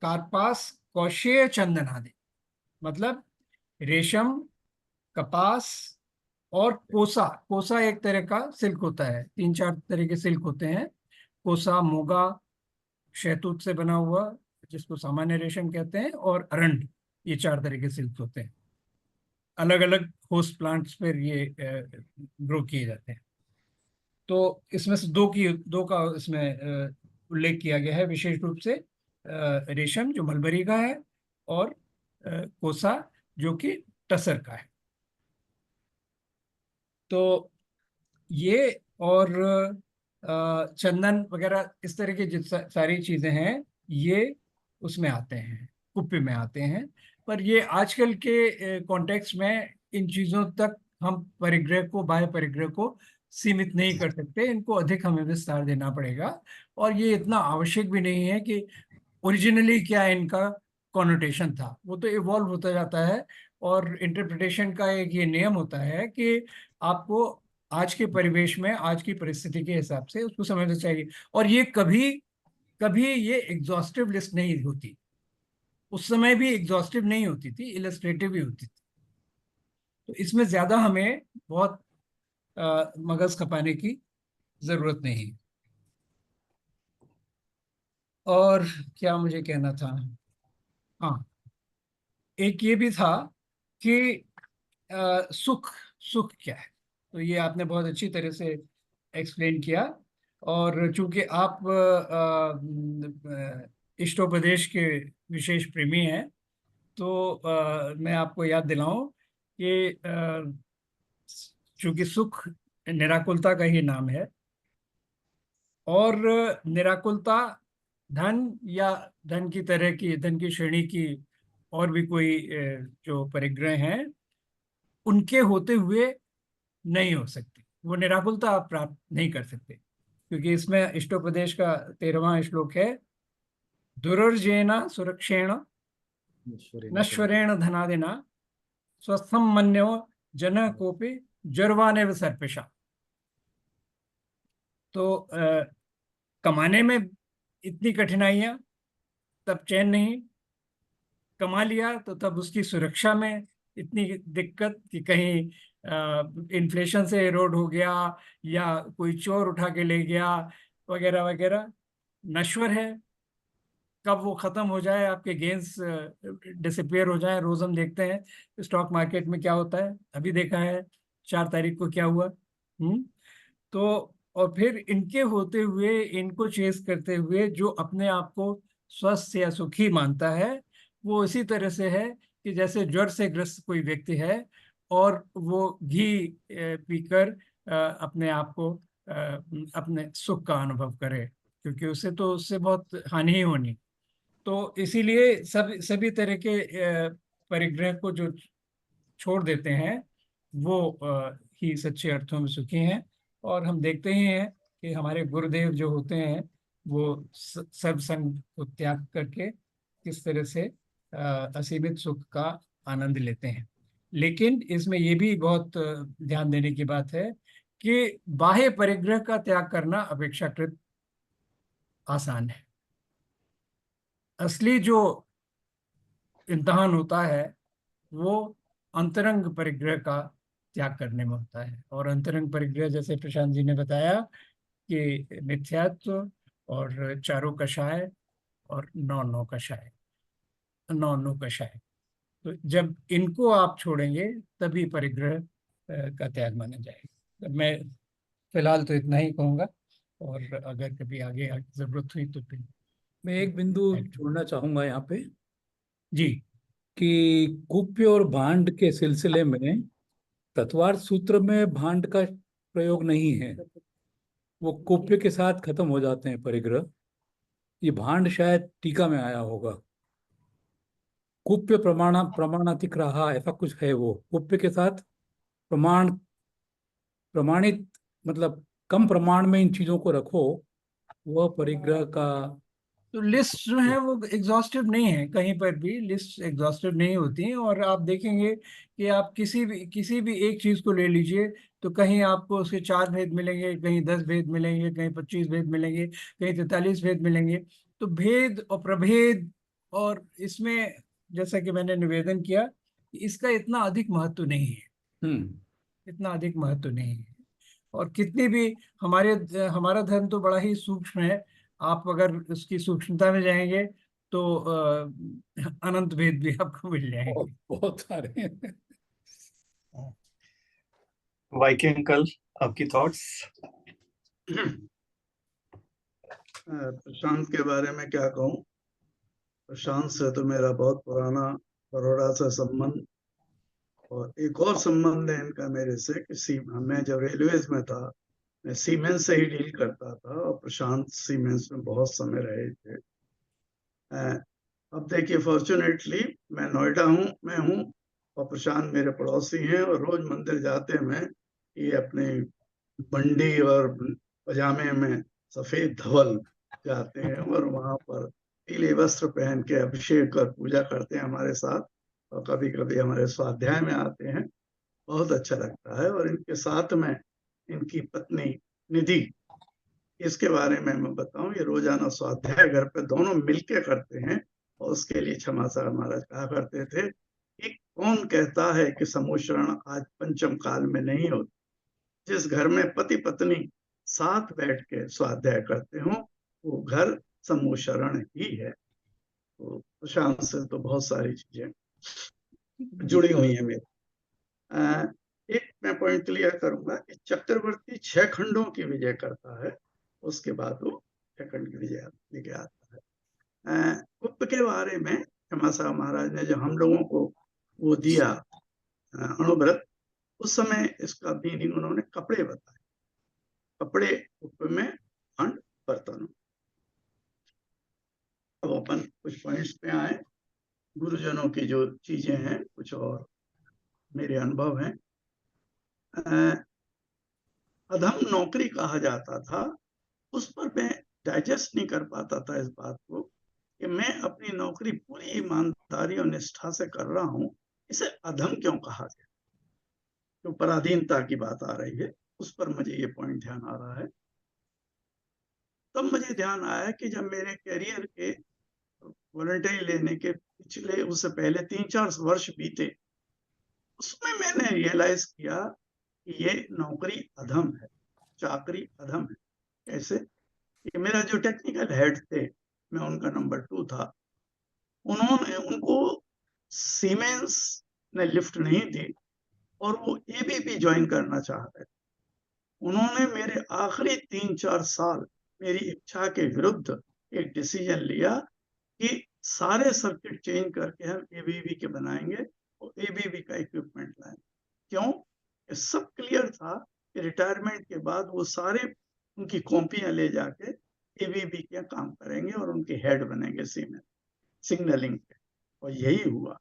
कार्पास कौशेय चंदन आदि। मतलब रेशम, कपास और कोसा। कोसा एक तरह का सिल्क होता है, 3-4 तरह के सिल्क होते हैं। कोसा, मोगा, शहतूत से बना हुआ जिसको सामान्य रेशम कहते हैं, और अरंड, ये 4 तरह के सिल्क होते हैं। अलग अलग होस्ट प्लांट्स पर ये ग्रो किए जाते हैं। तो इसमें से दो का इसमें उल्लेख किया गया है विशेष रूप से, रेशम जो मलबरी का है, और कोसा जो कि टसर का है। तो ये और चंदन वगैरह इस तरह की सारी चीजें हैं, ये उसमें आते हैं, कुप्पी में आते हैं। पर ये आजकल के कॉन्टेक्स्ट में इन चीजों तक हम परिग्रह को, बाह्य परिग्रह को सीमित नहीं कर सकते, इनको अधिक हमें विस्तार देना पड़ेगा। और ये इतना आवश्यक भी नहीं है कि ओरिजिनली क्या इनका कॉनोटेशन था, वो तो इवॉल्व होता जाता है। और इंटरप्रिटेशन का एक ये नियम होता है कि आपको आज के परिवेश में, आज की परिस्थिति के हिसाब से उसको समझना चाहिए। और ये कभी कभी ये एग्जॉस्टिव लिस्ट नहीं होती, उस समय भी एग्जॉस्टिव नहीं होती थी, इलस्ट्रेटिव ही होती थी। तो इसमें ज्यादा हमें बहुत मगज खपाने की जरूरत नहीं है। और क्या मुझे कहना था, हाँ, एक ये भी था कि सुख, सुख क्या है। तो ये आपने बहुत अच्छी तरह से एक्सप्लेन किया। और चूंकि आप इष्टोपदेश के विशेष प्रेमी हैं, तो मैं आपको याद दिलाऊं कि चूंकि सुख निराकुलता का ही नाम है, और निराकुलता धन या धन की तरह की, धन की श्रेणी की और भी कोई जो परिग्रह हैं, उनके होते हुए नहीं हो सकती। वो निराकुलता आप प्राप्त नहीं कर सकते, क्योंकि इसमें इष्टोपदेश का 13वां श्लोक है, दुर्जेन सुरक्षेण नश्वरेण धनादिना स्वस्थम मन्यो जन कोपि जर्वाने सर्पिषा। तो कमाने में इतनी कठिनाइयां, तब चैन नहीं। कमा लिया तो तब उसकी सुरक्षा में इतनी दिक्कत कि कहीं इन्फ्लेशन से इरोड हो गया, या कोई चोर उठा के ले गया, वगैरह वगैरह। नश्वर है, कब वो खत्म हो जाए, आपके गेंस डिसअपियर हो जाए। रोज हम देखते हैं स्टॉक मार्केट में क्या होता है, अभी देखा है 4 तारीख को क्या हुआ। तो और फिर इनके होते हुए, इनको चेस करते हुए जो अपने आप को स्वस्थ या सुखी मानता है, वो इसी तरह से है कि जैसे ज्वर से ग्रस्त कोई व्यक्ति है और वो घी पीकर अपने आप को अपने सुख का अनुभव करे, क्योंकि उससे बहुत हानि ही होनी। तो इसीलिए सभी तरह के परिग्रह को जो छोड़ देते हैं, वो ही सच्चे अर्थों में सुखी हैं। और हम देखते ही हैं कि हमारे गुरुदेव जो होते हैं, वो सब संग को त्याग करके किस तरह से असीमित सुख का आनंद लेते हैं। लेकिन इसमें ये भी बहुत ध्यान देने की बात है कि बाह्य परिग्रह का त्याग करना अपेक्षाकृत आसान है। असली जो इम्तहान होता है वो अंतरंग परिग्रह का त्याग करने में होता है। और अंतरंग परिग्रह, जैसे प्रशांत जी ने बताया, कि मिथ्यात्व और चारों कषाय और नौ कषाय, नौ कषाय, तो जब इनको आप छोड़ेंगे तभी परिग्रह का त्याग माना जाएगा। तो मैं फिलहाल तो इतना ही कहूंगा, और अगर कभी आगे जरूरत हुई तो फिर। मैं एक बिंदु छोड़ना चाहूंगा यहाँ पे जी। कि कुप्य और भांड के सिलसिले में तत्वार्थ सूत्र में भांड का प्रयोग नहीं है, वो कुप्य के साथ खत्म हो जाते हैं परिग्रह। ये भांड शायद टीका में आया होगा, कुप्य प्रमाणातिक रहा, ऐसा कुछ है। वो कुप्य के साथ प्रमाणित, मतलब कम प्रमाण में इन चीजों को रखो, वह परिग्रह का। तो लिस्ट जो है वो एग्जॉस्टिव नहीं है, कहीं पर भी लिस्ट एग्जॉस्टिव नहीं होती है। और आप देखेंगे कि आप किसी भी एक चीज को ले लीजिए, तो कहीं आपको उसके 4 भेद मिलेंगे, कहीं 10 भेद मिलेंगे, कहीं 25 भेद मिलेंगे, कहीं 43 भेद मिलेंगे। तो भेद और प्रभेद, और इसमें जैसा कि मैंने निवेदन किया, इसका इतना अधिक महत्व नहीं है, इतना अधिक महत्व नहीं है। और कितनी भी हमारा धर्म तो बड़ा ही सूक्ष्म है। आप अगर उसकी सूक्ष्मता में जाएंगे तो अनंत भेद भी आपको मिल जाएंगे। बहुत सारे हैं। वाईके अंकल, आपकी थॉट्स? प्रशांत के बारे में क्या कहूँ। प्रशांत से तो मेरा बहुत पुराना बड़ौदा से संबंध, और एक और संबंध है इनका मेरे से कि मैं जब रेलवेज में था, मैं सीमेंस से ही डील करता था, और प्रशांत सीमेंस में बहुत समय रहे थे। अब देखिए, फॉर्चुनेटली मैं नोएडा मैं हूँ, और प्रशांत मेरे पड़ोसी हैं, और रोज मंदिर जाते में ये अपने बंडी और पजामे में सफेद धवल जाते हैं, और वहां पर पीले वस्त्र पहन के अभिषेक और पूजा करते हैं हमारे साथ, और कभी कभी हमारे स्वाध्याय में आते हैं। बहुत अच्छा लगता है। और इनके साथ में इनकी पत्नी निधि, इसके बारे में मैं बताऊं, ये रोजाना स्वाध्याय घर पे दोनों मिलके करते हैं। और उसके लिए क्षमा साहब महाराज कहा करते थे कि कौन कहता है कि समूशरण आज पंचम काल में नहीं होती। जिस घर में पति पत्नी साथ बैठ के स्वाध्याय करते हो, वो घर समूशरण ही है। तो प्रशांत से तो बहुत सारी चीजें जुड़ी हुई है मेरी। एक मैं पॉइंट क्लियर करूंगा कि चक्रवर्ती 6 खंडों की विजय करता है, उसके बाद वो 6 खंड की विजय लेके आता है। कुप्प के बारे में क्षमा साहब महाराज ने जब हम लोगों को वो दिया अणुव्रत, उस समय इसका मीनिंग उन्होंने कपड़े बताए। कपड़े कुप्प में, खंड बर्तनों। अब अपन कुछ पॉइंट्स पे आए। गुरुजनों की जो चीजें हैं कुछ और मेरे अनुभव हैं। अधम नौकरी कहा जाता था, उस पर मैं डाइजेस्ट नहीं कर पाता था इस बात को कि मैं अपनी नौकरी पूरी ईमानदारी और निष्ठा से कर रहा हूं, इसे अधम क्यों कहा गया। जो पराधीनता की बात आ रही है, उस पर मुझे ये पॉइंट ध्यान आ रहा है। तब मुझे ध्यान आया कि जब मेरे करियर के वॉलंटरी लेने के पिछले, उससे पहले 3-4 वर्ष बीते, उसमें मैंने रियलाइज किया कि ये नौकरी अधम है, चाकरी अधम है। कैसे? कि मेरा जो टेक्निकल हेड थे, मैं उनका नंबर 2 था, उनको सीमेंस ने लिफ्ट नहीं दी, और वो एबीपी ज्वाइन करना चाह रहे थे। उन्होंने मेरे आखिरी 3-4 साल मेरी इच्छा के विरुद्ध एक डिसीजन लिया कि सारे सर्किट चेंज करके हम एबीबी के बनाएंगे और एबीबी का इक्विपमेंट लाएंगे। क्यों? ये सब क्लियर था कि रिटायरमेंट के बाद वो सारे उनकी कॉपियां ले जाके एबीबी के काम करेंगे और उनके हेड बनेंगे सिग्नलिंग पे। और यही हुआ।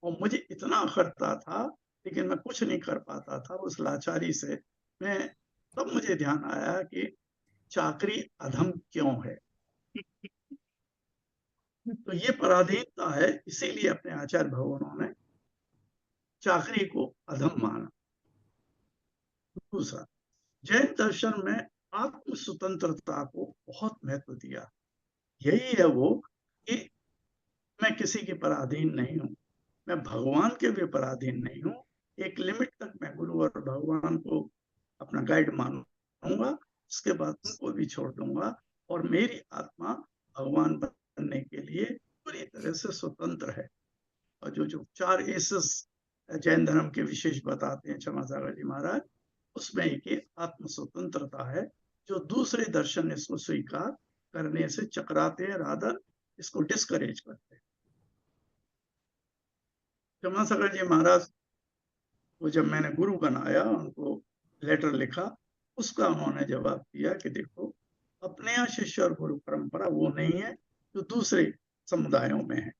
और मुझे इतना अखरता था, लेकिन मैं कुछ नहीं कर पाता था उस लाचारी से। मैं तब मुझे ध्यान आया कि चाकरी अधम क्यों है। तो ये पराधीनता है, इसीलिए अपने आचार्य भगवानों ने चाकरी को अधम माना। दूसरा, जैन दर्शन में आत्म स्वतंत्रता को बहुत महत्व दिया। यही है वो कि मैं किसी के पराधीन नहीं हूँ, मैं भगवान के भी पराधीन नहीं हूँ। एक लिमिट तक मैं गुरु और भगवान को अपना गाइड मानूंगा, उसके बाद उनको भी छोड़ दूंगा और मेरी आत्मा भगवान बनने के लिए पूरी तरह से स्वतंत्र है। और जो 4 एसेस जैन धर्म के विशेष बताते हैं क्षमासागर जी महाराज, उसमें एक आत्म स्वतंत्रता है जो दूसरे दर्शन इसको स्वीकार करने से चकराते हैं, रादर इसको डिस्करेज करते हैं। क्षमासागर जी महाराज को जब मैंने गुरु बनाया, उनको लेटर लिखा, उसका उन्होंने जवाब दिया कि देखो, अपने यहाँ शिष्य और गुरु परंपरा वो नहीं है जो दूसरे समुदायों में है।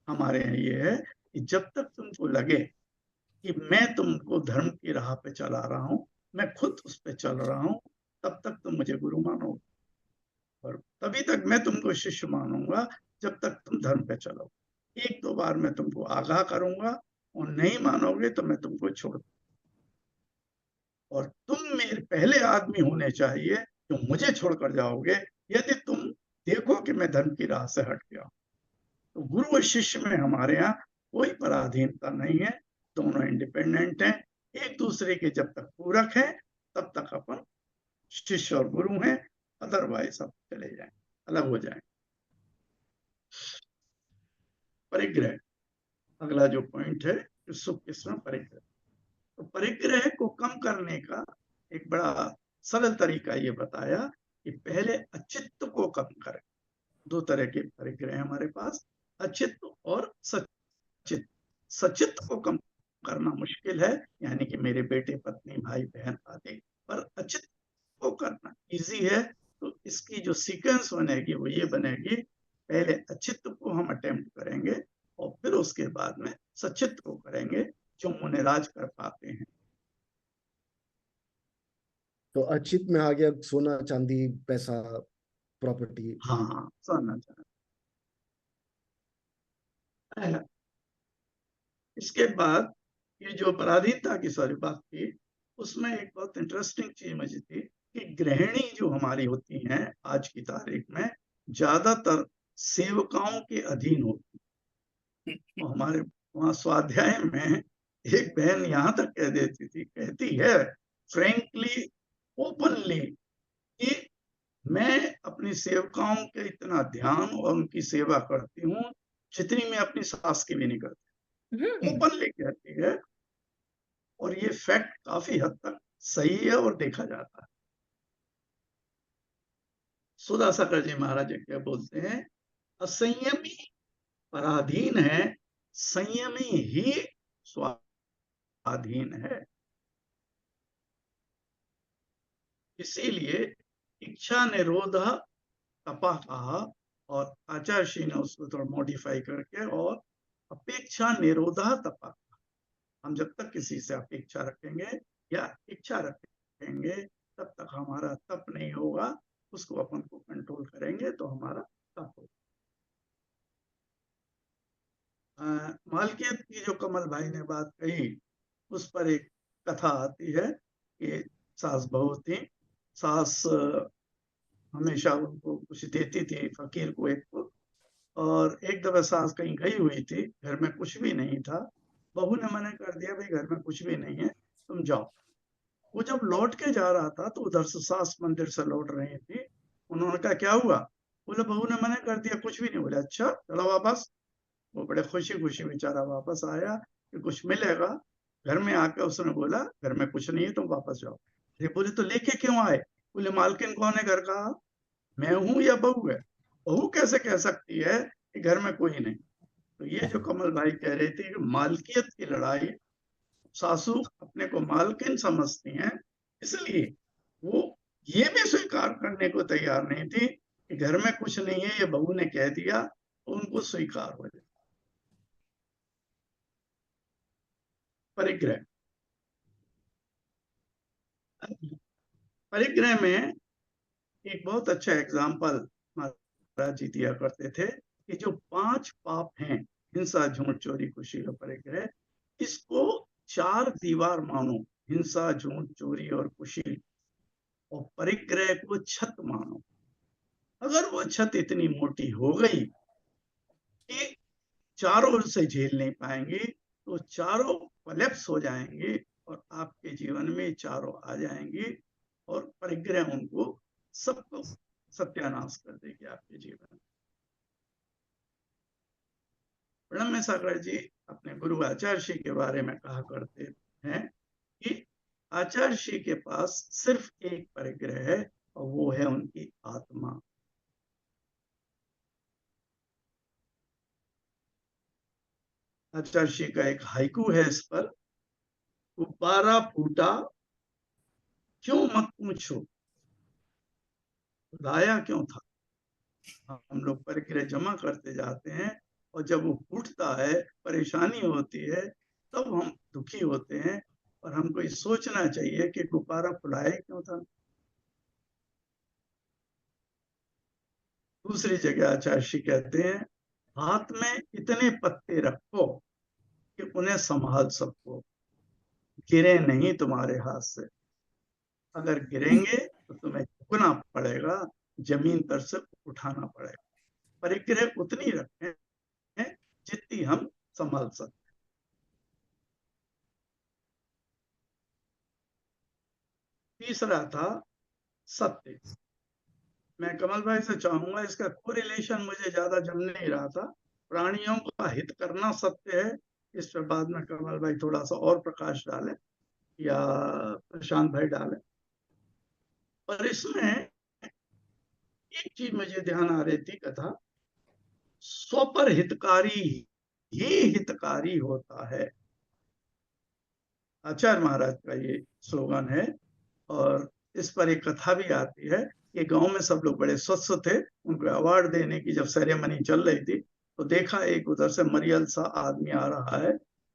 हमारे यहाँ ये है कि जब तक तुमको लगे कि मैं तुमको धर्म की राह पे चला रहा हूँ, मैं खुद उस पे चल रहा हूँ, तब तक तुम मुझे गुरु मानोगे, और तभी तक मैं तुमको शिष्य मानूंगा जब तक तुम धर्म पे चलो। 1-2 बार मैं तुमको आगाह करूंगा और नहीं मानोगे तो मैं तुमको छोड़ दूंगा। और तुम मेरे पहले आदमी होने चाहिए जो मुझे छोड़कर जाओगे यदि तुम देखो कि मैं धर्म की राह से हट गया। तो गुरु और शिष्य में हमारे यहाँ कोई पराधीनता नहीं है, दोनों इंडिपेंडेंट हैं, एक दूसरे के जब तक पूरक हैं तब तक अपन शिष्य और गुरु हैं, अदरवाइज सब चले जाएं, अलग हो जाएं। परिग्रह अगला जो पॉइंट है, सुख किस्म परिग्रह। तो परिग्रह को कम करने का एक बड़ा सरल तरीका ये बताया कि पहले अचित्त को कम करें। 2 तरह के परिग्रह हैं हमारे पास, अचित्त और सचित्त। सचित्त को कम करना मुश्किल है, यानी कि मेरे बेटे, पत्नी, भाई, बहन आदि, पर अचित्त को करना इजी है। तो इसकी जो सीक्वेंस बनेगी वो ये बनेगी, पहले अचित्त को हम अटेम्प्ट करेंगे और फिर उसके बाद में सचित्त को करेंगे, जो मुनिराज कर पाते हैं। तो अचित में आ गया सोना, चांदी, पैसा, प्रॉपर्टी। हाँ, सोना चांदी। इसके बाद ये जो पराधीनता की सारी बात थी, उसमें एक बहुत इंटरेस्टिंग चीज मुझे थी कि गृहिणी जो हमारी होती हैं आज की तारीख में, ज्यादातर सेवकाओं के अधीन होती है। तो हमारे वहाँ स्वाध्याय में एक बहन यहाँ तक कह देती थी, कहती है फ्रेंकली, ओपनली, कि मैं अपनी सेवकाओं के इतना ध्यान और उनकी सेवा करती हूँ जितनी मैं अपनी सास की भी नहीं करती। ओपनली कहती है, और ये फैक्ट काफी हद तक सही है और देखा जाता है। सुधासागर जी महाराज क्या बोलते हैं, असंयमी पराधीन है, संयमी ही स्वाधीन है। इसीलिए इच्छा निरोध तपा कहा, और आचार्य श्री ने उसको थोड़ा मॉडिफाई करके और अपेक्षा निरोधा तपा। हम जब तक किसी से अपेक्षा रखेंगे या इच्छा रखेंगे तब तक हमारा तप नहीं होगा, उसको अपन को कंट्रोल करेंगे तो हमारा तप होगा। मालकियत की जो कमल भाई ने बात कही, उस पर एक कथा आती है कि सास बहू थी, सास हमेशा उनको कुछ देती थी, फकीर को एक को, और एक दफा सास कहीं गई हुई थी, घर में कुछ भी नहीं था, बहू ने मना कर दिया, भाई घर में कुछ भी नहीं है, तुम जाओ। वो जब लौट के जा रहा था तो उधर से सास मंदिर से लौट रही थी, उन्होंने कहा क्या हुआ? बोले बहू ने मना कर दिया, कुछ भी नहीं। बोले अच्छा चलो वापस। वो बड़े खुशी खुशी बेचारा वापस आया कि कुछ मिलेगा, घर में आकर उसने बोला घर में कुछ नहीं है, तुम वापस जाओ। अरे बोले तो लेके क्यों आए? बोले मालकिन कौन है घर का? मैं हूं या बहू है? बहू कैसे कह सकती है कि घर में कोई नहीं? तो ये जो कमल भाई कह रहे थे कि मालकियत की लड़ाई, सासू अपने को मालकिन समझती हैं, इसलिए वो ये भी स्वीकार करने को तैयार नहीं थी कि घर में कुछ नहीं है, ये बहू ने कह दिया तो उनको स्वीकार हो जाए। परिग्रह, परिग्रह में एक बहुत अच्छा एग्जाम्पल महाराज जी दिया करते थे कि जो 5 पाप हैं, हिंसा, झूठ, चोरी, कुशील और परिग्रह, इसको 4 दीवार मानो। हिंसा, झूठ, चोरी और कुशील, और परिग्रह को छत मानो। अगर वो छत इतनी मोटी हो गई कि चारों ओर से झेल नहीं पाएंगी, तो चारों कोलैप्स हो जाएंगे और आपके जीवन में चारों आ जाएंगी और परिग्रह उनको सबको सत्यानाश कर देगी आपके जीवन में। ब्रह्म सागर जी अपने गुरु आचार्य श्री के बारे में कहा करते हैं कि आचार्य श्री के पास सिर्फ एक परिग्रह है और वो है उनकी आत्मा। आचार्य श्री का एक हाइकू है इस पर, गुब्बारा फूटा क्यों मत पूछो, लाया क्यों था। हम लोग परिग्रह जमा करते जाते हैं और जब वो फूटता है, परेशानी होती है, तब हम दुखी होते हैं और हमको ये सोचना चाहिए कि गुब्बारा फुलाया क्यों था। दूसरी जगह आचार्य श्री कहते हैं, हाथ में इतने पत्ते रखो कि उन्हें संभाल सको, गिरे नहीं तुम्हारे हाथ से। अगर गिरेंगे तो तुम्हें झुकना पड़ेगा, जमीन पर से उठाना पड़ेगा। परिग्रह उतनी रखें जितनी हम संभाल सकते। तीसरा था सत्य। मैं कमल भाई से चाहूंगा, इसका कोरिलेशन मुझे ज्यादा जम नहीं रहा था। प्राणियों का हित करना सत्य है, इस पर बाद में कमल भाई थोड़ा सा और प्रकाश डालें या प्रशांत भाई डालें। और इसमें एक चीज मुझे ध्यान आ रही थी, कथा स्वपर हितकारी ही हितकारी होता है। आचार्य महाराज का ये स्लोगन है। और इस पर एक कथा भी आती है कि गांव में सब लोग बड़े स्वस्थ थे, उनको अवार्ड देने की जब सेरेमनी चल रही थी तो देखा एक उधर से मरियल सा आदमी आ रहा है।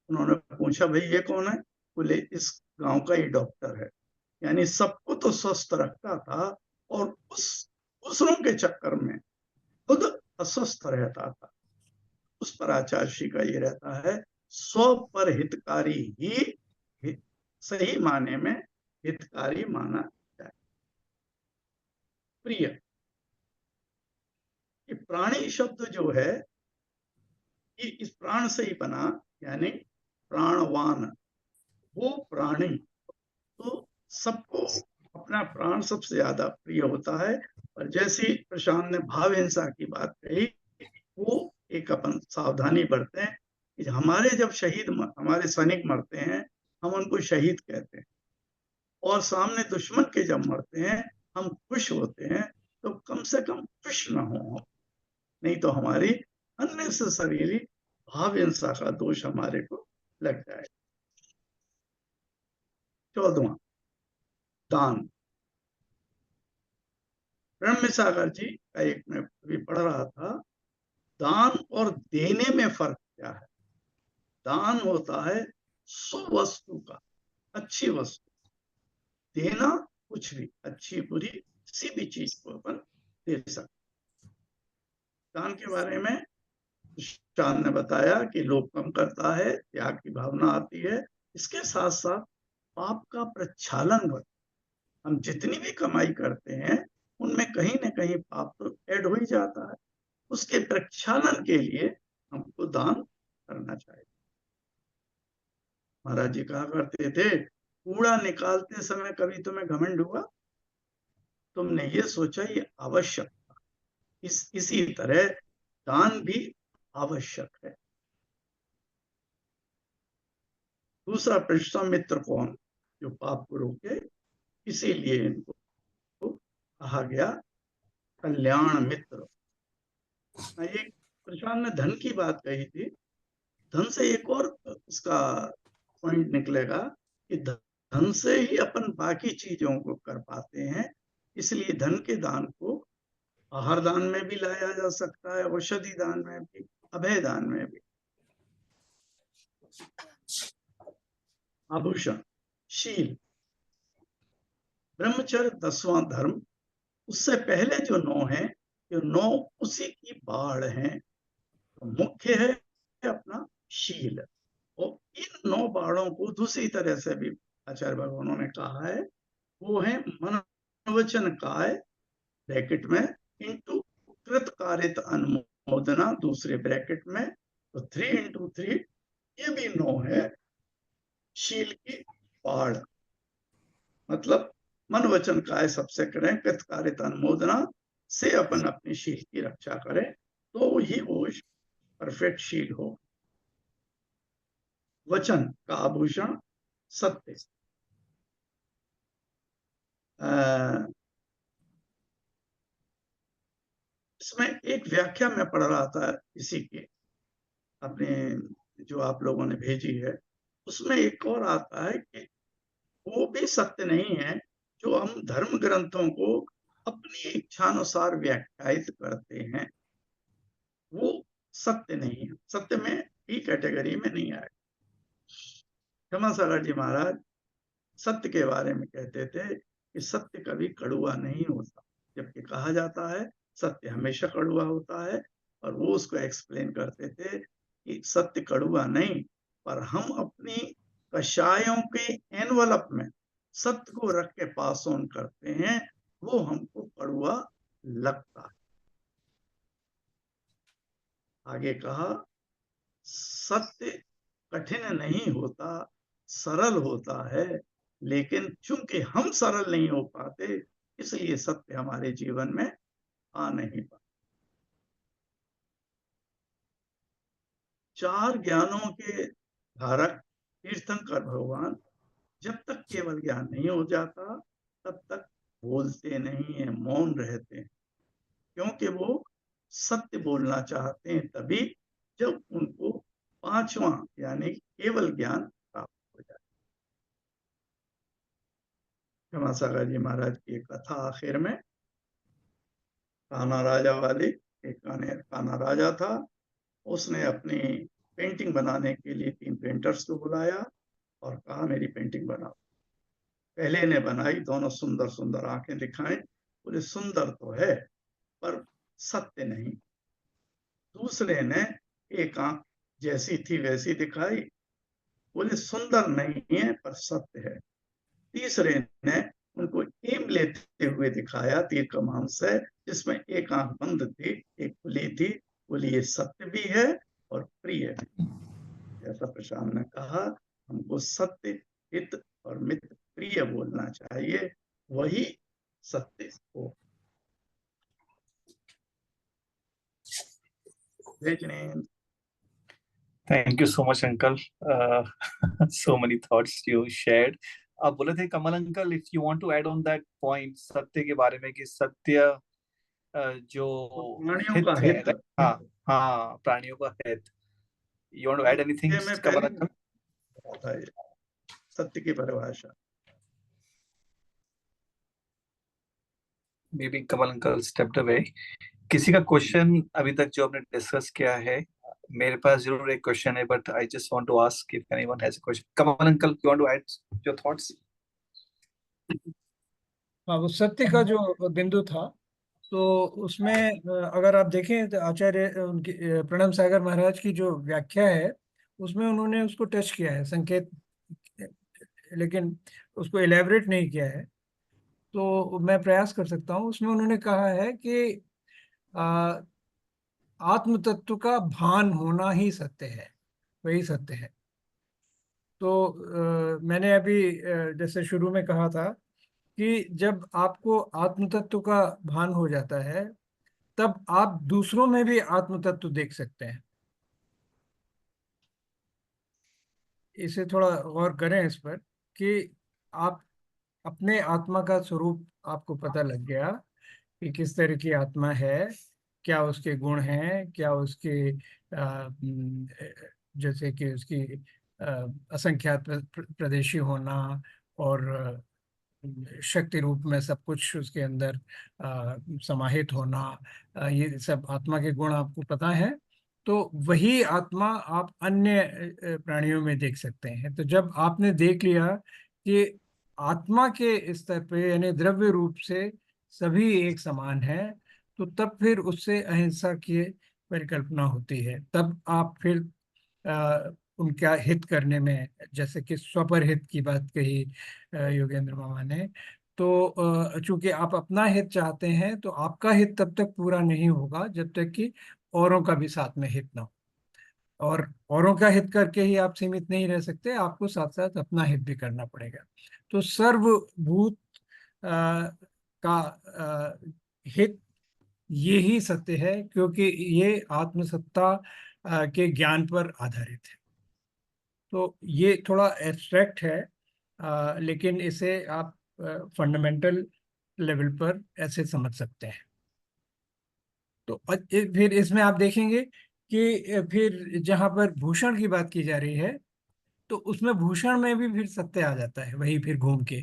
उन्होंने पूछा भाई ये कौन है? बोले इस गांव का ही डॉक्टर है। यानी सबको तो स्वस्थ रखता था और उस दूसरों के चक्कर में खुद अस्वस्थ रहता था। उस पर आचार्य श्री का ये रहता है, स्व पर हितकारी ही सही माने में हितकारी माना जाए। प्रिय, ये प्राणी शब्द जो है ये इस प्राण से ही बना, यानी प्राणवान, वो प्राणी। तो सबको अपना प्राण सबसे ज्यादा प्रिय होता है। और जैसी प्रशांत ने भाव हिंसा की बात कही, वो एक अपन सावधानी बरतें कि हमारे जब हमारे सैनिक मरते हैं, हम उनको शहीद कहते हैं, और सामने दुश्मन के जब मरते हैं हम खुश होते हैं, तो कम से कम खुश न हो, नहीं तो हमारी अननेसेसरीली भाव हिंसा का दोष हमारे को लग जाए। 14वां, दान। ब्रह्म सागर जी का एक मैं अभी पढ़ रहा था, दान और देने में फर्क क्या है। दान होता है सुवस्तु का, अच्छी वस्तु। देना कुछ भी, अच्छी बुरी किसी भी चीज को अपन दे सकते। दान के बारे में चांद ने बताया कि लोभ कम करता है, त्याग की भावना आती है, इसके साथ साथ पाप का प्रक्षालन बढ़ता है। हम जितनी भी कमाई करते हैं उनमें कहीं ना कहीं पाप तो ऐड हो ही जाता है। उसके प्रक्षालन के लिए हमको दान करना चाहिए। महाराज जी कहा करते थे, कूड़ा निकालते समय कभी तुम्हें घमंड हुआ? तुमने ये सोचा ये आवश्यक था। इसी तरह दान भी आवश्यक है। दूसरा प्रश्न, मित्र कौन, जो पाप को रोके, इसीलिए इनको कहा गया कल्याण मित्र। एक प्रशांत ने धन की बात कही थी, धन से एक और उसका पॉइंट निकलेगा कि धन से ही अपन बाकी चीजों को कर पाते हैं, इसलिए धन के दान को आहार दान में भी लाया जा सकता है, औषधि दान में भी, अभय दान में भी। आभूषण, शील, ब्रह्मचर्य 10वां धर्म, उससे पहले जो 9 है, जो 9 उसी की बाढ़ है। तो मुख्य है अपना शील, और इन 9 बाणों को दूसरी तरह से भी आचार्य भगवानों ने कहा है, वो है मन वचन काय ब्रैकेट में इंटू कृत कारित अनुमोदना दूसरे ब्रैकेट में, तो 3 इंटू 3, ये भी 9 है शील की बाढ़। मतलब मन वचन काय सबसे करें, कृत कारित अनुमोदना से अपन अपनी शील की रक्षा करें, तो ही वो परफेक्ट शील हो। वचन का आभूषण सत्य। इसमें एक व्याख्या मैं पढ़ रहा था इसी के, अपने जो आप लोगों ने भेजी है, उसमें एक और आता है कि वो भी सत्य नहीं है जो हम धर्म ग्रंथों को अपनी इच्छानुसार व्याख्यायित करते हैं, वो सत्य नहीं है, सत्य में ही कैटेगरी में नहीं आए। क्षमासागर जी महाराज सत्य के बारे में कहते थे कि सत्य कभी कड़वा नहीं होता, जबकि कहा जाता है सत्य हमेशा कड़वा होता है, और वो उसको एक्सप्लेन करते थे कि सत्य कड़वा नहीं, पर हम अपनी कषायों के एनवलप में सत्य को रख के पास ऑन करते हैं, वो हमको कड़वा लगता है। आगे कहा, सत्य कठिन नहीं होता, सरल होता है, लेकिन चूंकि हम सरल नहीं हो पाते, इसलिए सत्य हमारे जीवन में आ नहीं पाता। 4 ज्ञानों के धारक तीर्थंकर भगवान जब तक केवल ज्ञान नहीं हो जाता, तब तक बोलते नहीं है, मौन रहते हैं, क्योंकि वो सत्य बोलना चाहते हैं तभी जब उनको 5वां यानी केवल ज्ञान प्राप्त हो जाए। क्षमासागर जी महाराज की एक कथा आखिर में, कान्हा राजा वाली, एक कान्हा राजा था, उसने अपनी पेंटिंग बनाने के लिए 3 पेंटर्स को बुलाया और कहा मेरी पेंटिंग बनाओ। पहले ने बनाई, दोनों सुंदर सुंदर आंखें दिखाई, बोले सुंदर तो है पर सत्य नहीं। दूसरे ने एक आंख जैसी थी वैसी दिखाई, बोले सुंदर नहीं है पर सत्य है। तीसरे ने उनको एम लेते हुए दिखाया तीर कमान से, जिसमें एक आंख बंद थी एक खुली थी, बोले ये सत्य भी है और प्रिय भी। जैसा प्रशांत ने कहा, हमको सत्य, हित और मित्र प्रिय बोलना चाहिए, वही सत्य हो। Thank you so much, uncle. So many thoughts you shared. आप बोले थे कमल uncle, if you want to add on that point, सत्य के बारे में, कि सत्य जो प्राणियों का है, हित, हाँ हाँ, प्राणियों का हित। You want to add anything, मैं कमल पहले अंकल? था ये सत्य की परिभाषा। Maybe कमल अंकल stepped away. किसी का क्वेश्चन अभी तक जो आपने डिस्कस किया है? मेरे पास जरूर एक क्वेश्चन है, but I just want to ask if anyone has a question. Kamal uncle, you want to add your thoughts? हाँ, वो सत्य का जो बिंदु था, तो उसमें अगर आप देखें तो आचार्य उनकी प्रणब सागर महाराज की जो व्याख्या है, उसमें उन्होंने उसको टच किया है, संकेत, लेकिन उसको एलैबोरेट नहीं किया है। तो मैं प्रयास कर सकता हूँ। उसमें उन्होंने कहा है कि आत्म तत्व का भान होना ही सत्य है, वही सत्य है। तो मैंने अभी जैसे शुरू में कहा था कि जब आपको आत्म तत्व का भान हो जाता है, तब आप दूसरों में भी आत्म तत्व देख सकते हैं। इसे थोड़ा गौर करें इस पर कि आप अपने आत्मा का स्वरूप आपको पता लग गया कि किस तरह की आत्मा है, क्या उसके गुण हैं, क्या उसके जैसे कि उसकी असंख्यात प्रदेशी होना और शक्ति रूप में सब कुछ उसके अंदर समाहित होना, ये सब आत्मा के गुण आपको पता है। तो वही आत्मा आप अन्य प्राणियों में देख सकते हैं। तो जब आपने देख लिया कि आत्मा के स्तर पे यानी द्रव्य रूप से सभी एक समान है, तो तब फिर उससे अहिंसा की परिकल्पना होती है। तब आप फिर उनका हित करने में, जैसे कि स्वपर हित की बात कही योगेंद्र मामा ने, तो चूंकि आप अपना हित चाहते हैं तो आपका हित तब तक पूरा नहीं होगा जब तक कि औरों का भी साथ में हित ना हो। और औरों का हित करके ही आप सीमित नहीं रह सकते, आपको साथ साथ अपना हित भी करना पड़ेगा। तो सर्वभूत का हित ये ही सत्य है, क्योंकि ये आत्मसत्ता के ज्ञान पर आधारित है। तो ये थोड़ा एब्स्ट्रैक्ट है, लेकिन इसे आप फंडामेंटल लेवल पर ऐसे समझ सकते हैं। तो फिर इसमें आप देखेंगे कि फिर जहां पर भूषण की बात की जा रही है, तो उसमें भूषण में भी फिर सत्य आ जाता है वही फिर घूम के,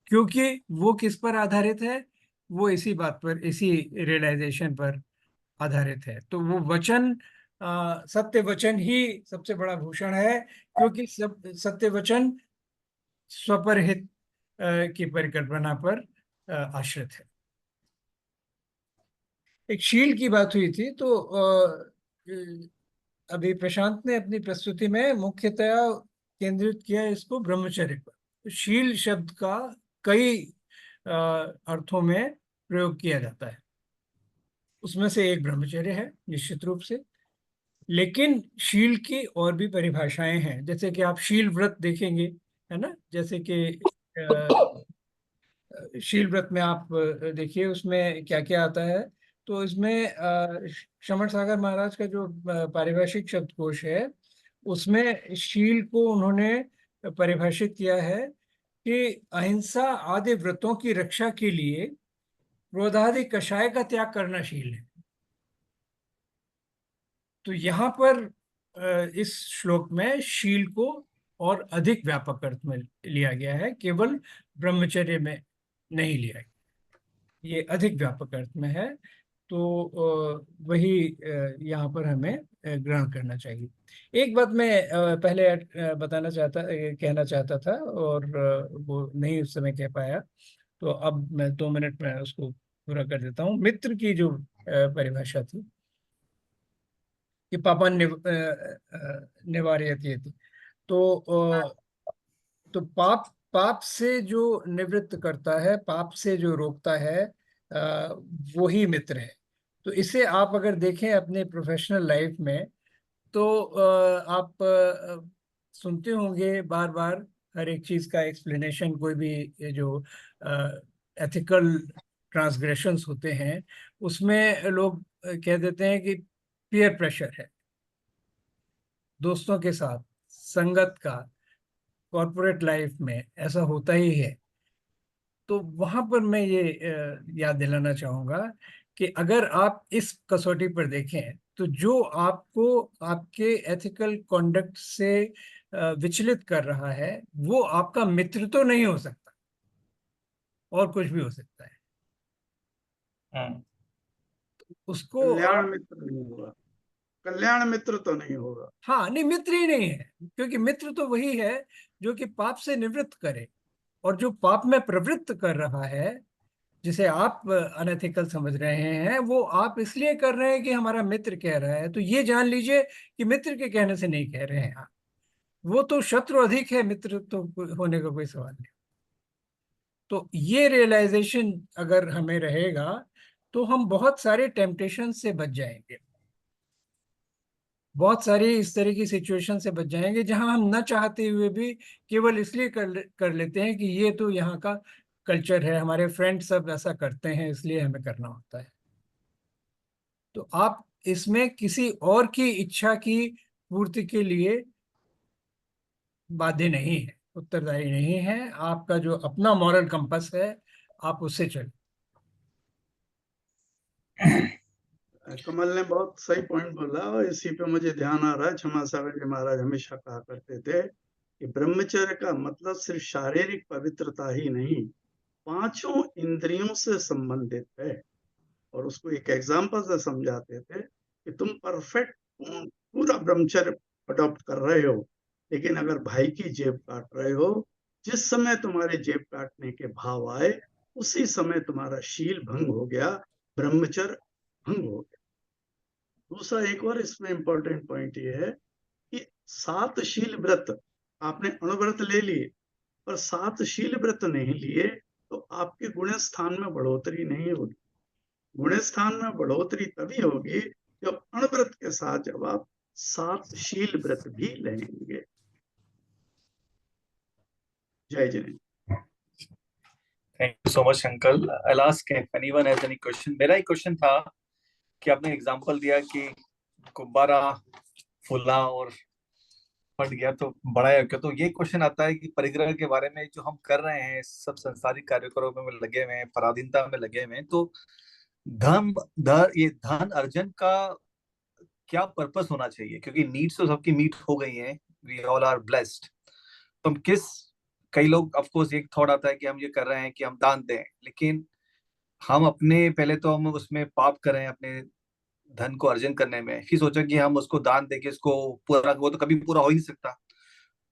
क्योंकि वो किस पर आधारित है, वो इसी बात पर, इसी रियलाइजेशन पर आधारित है। तो वो वचन, सत्य वचन ही सबसे बड़ा भूषण है, क्योंकि सब सत्य वचन स्वपरहित की परिकल्पना पर आश्रित है। एक शील की बात हुई थी, तो अभी प्रशांत ने अपनी प्रस्तुति में मुख्यतया केंद्रित किया इसको ब्रह्मचर्य पर। तो शील शब्द का कई अर्थों में प्रयोग किया जाता है, उसमें से एक ब्रह्मचर्य है निश्चित रूप से। लेकिन शील की और भी परिभाषाएं हैं, जैसे कि आप शील व्रत देखेंगे, है ना, जैसे कि शील व्रत में आप देखिए उसमें क्या क्या आता है। तो इसमें श्रमण सागर महाराज का जो पारिभाषिक शब्दकोश है, उसमें शील को उन्होंने परिभाषित किया है कि अहिंसा आदि व्रतों की रक्षा के लिए क्रोधादि कषाय का त्याग करना शील है। तो यहाँ पर इस श्लोक में शील को और अधिक व्यापक अर्थ में लिया गया है, केवल ब्रह्मचर्य में नहीं लिया गया, ये अधिक व्यापक अर्थ में है। तो वही यहाँ पर हमें ग्रहण करना चाहिए। एक बात मैं पहले बताना चाहता, कहना चाहता था, और वो नहीं उस समय कह पाया, तो अब मैं 2 मिनट में उसको पूरा कर देता हूँ। मित्र की जो परिभाषा थी कि पापा निवार्यत ये थी, तो तो पाप, पाप से जो निवृत्त करता है, पाप से जो रोकता है, वो ही मित्र है। तो इसे आप अगर देखें अपने प्रोफेशनल लाइफ में, तो आप सुनते होंगे बार बार हर एक चीज का एक्सप्लेनेशन, कोई भी ये जो एथिकल ट्रांसग्रेशंस होते हैं उसमें लोग कह देते हैं कि पीयर प्रेशर है, दोस्तों के साथ संगत का, कॉर्पोरेट लाइफ में ऐसा होता ही है। तो वहां पर मैं ये याद दिलाना चाहूंगा कि अगर आप इस कसौटी पर देखें, तो जो आपको आपके एथिकल कॉन्डक्ट से विचलित कर रहा है, वो आपका मित्र तो नहीं हो सकता, और कुछ भी हो सकता है। उसको कल्याण मित्र नहीं होगा, कल्याण मित्र तो नहीं होगा। हाँ, नहीं, मित्र ही नहीं है, क्योंकि मित्र तो वही है जो कि पाप से निवृत्त करे, और जो पाप में प्रवृत्त कर रहा है, जिसे आप अनएथिकल समझ रहे हैं, वो आप इसलिए कर रहे हैं कि हमारा मित्र कह रहा है। तो ये जान लीजिए कि मित्र के कहने से नहीं कह रहे हैं आप, वो तो शत्रु अधिक है, मित्र तो होने का कोई सवाल नहीं। तो ये रियलाइजेशन अगर हमें रहेगा, तो हम बहुत सारे टेम्पटेशन से बच जाएंगे, बहुत सारी इस तरह की सिचुएशन से बच जाएंगे जहां हम न चाहते हुए भी केवल इसलिए कर लेते हैं कि ये तो यहाँ का कल्चर है, हमारे फ्रेंड सब ऐसा करते हैं इसलिए हमें करना होता है। तो आप इसमें किसी और की इच्छा की पूर्ति के लिए बाध्य नहीं है, उत्तरदायी नहीं है। आपका जो अपना मॉरल कंपस है, आप उससे चलें। कमल ने बहुत सही पॉइंट बोला, और इसी पे मुझे ध्यान आ रहा है, क्षमा सागर जी महाराज हमेशा कहा करते थे कि ब्रह्मचर्य का मतलब सिर्फ शारीरिक पवित्रता ही नहीं, पांचों इंद्रियों से संबंधित है। और उसको एक एग्जाम्पल से समझाते थे कि तुम परफेक्ट पूरा ब्रह्मचर्य अडॉप्ट कर रहे हो, लेकिन अगर भाई की जेब काट रहे हो, जिस समय तुम्हारे जेब काटने के भाव आए, उसी समय तुम्हारा शील भंग हो गया, ब्रह्मचर्य भंग हो गया। दूसरा एक और इसमें इंपॉर्टेंट पॉइंट ये है कि 7 शील व्रत आपने अणुव्रत ले लिए, पर 7 शील व्रत नहीं लिए, तो आपके गुण स्थान में बढ़ोतरी नहीं होगी। गुण स्थान में बढ़ोतरी तभी होगी जब अणव्रत के साथ जब आप 7 शील व्रत भी लेंगे। जय Jinendra. Thank you so much uncle. I'll ask if anyone has any question. मेरा एक क्वेश्चन था कि आपने एग्जांपल दिया कि गुब्बारा फूला और फट गया तो बड़ा है क्या, तो ये क्वेश्चन आता है कि परिग्रह के बारे में जो हम कर रहे हैं, सब संसारिक कार्यक्रमों में लगे हुए हैं, पराधीनता में लगे हुए हैं, तो ये धन अर्जन का क्या पर्पस होना चाहिए? क्योंकि नीड्स तो सबकी मीट हो गई हैं, वी ऑल आर ब्लेस्ड। तो हम कई लोग ऑफ कोर्स एक थॉट आता है कि हम ये कर रहे हैं कि हम दान दें, लेकिन हम अपने पहले तो हम उसमें पाप करें अपने धन को अर्जन करने में, फिर सोचा कि हम उसको दान देके इसको पूरा, वो तो कभी पूरा हो ही नहीं सकता।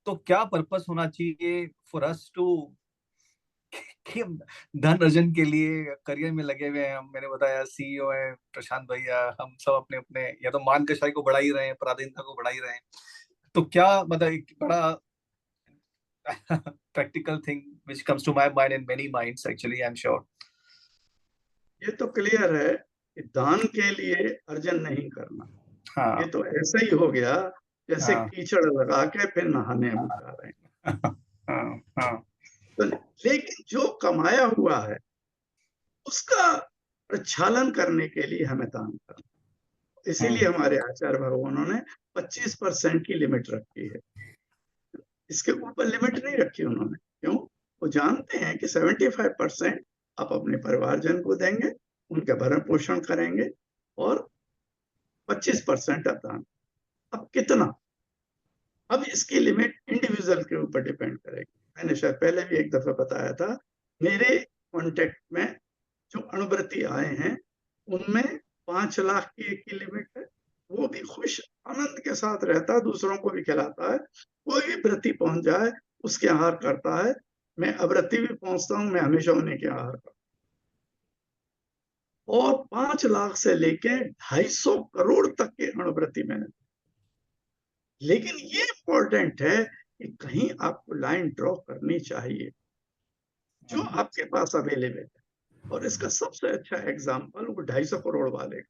तो क्या पर्पस होना चाहिए फॉर अस टू कि हम धन अर्जन के लिए करियर में लगे हुए हैं? हम, मैंने बताया सीईओ है प्रशांत भैया, हम सब अपने अपने या तो मान कशाई को बढ़ा ही रहे हैं, पराधीनता को बढ़ा ही रहे हैं। तो क्या मतलब एक बड़ा practical thing which comes to my mind and many minds actually, I'm sure. ये तो क्लियर है कि दान के लिए अर्जन नहीं करना, हाँ ये तो ऐसे ही हो गया जैसे हाँ कीचड़ लगा के फिर नहाने हम जा रहे हैं। हाँ हाँ तो लेकिन जो कमाया हुआ है उसका प्रक्षालन करने के लिए हमें दान करना, इसीलिए हमारे आचार्य भगवानों ने 25% की लिमिट रखी है। इसके ऊपर लिमिट नहीं रखी उन्होंने। क्यों? वो जानते हैं कि 75% आप अपने परिवारजन को देंगे, उनका भरण पोषण करेंगे, और 25% आप दान। अब कितना? अब इसकी लिमिट इंडिविजुअल के ऊपर डिपेंड करेगी। मैंने शायद पहले भी एक दफा बताया था, मेरे कॉन्टेक्ट में जो अणुव्रती आए हैं उनमें 5 लाख की एक की लिमिट है। वो भी खुश आनंद के साथ रहता है, दूसरों को भी खिलाता है। कोई भी व्रती पहुंच जाए उसके आहार करता है। मैं अव्रती भी पहुंचता हूं, मैं हमेशा उन्हीं के आहार करता हूं। और 5 लाख से लेके 250 करोड़ तक के अणुव्रती मैंने। लेकिन ये इंपॉर्टेंट है कि कहीं आपको लाइन ड्रॉ करनी चाहिए जो आपके पास अवेलेबल है। और इसका सबसे अच्छा एग्जाम्पल वो 250 करोड़ वाले,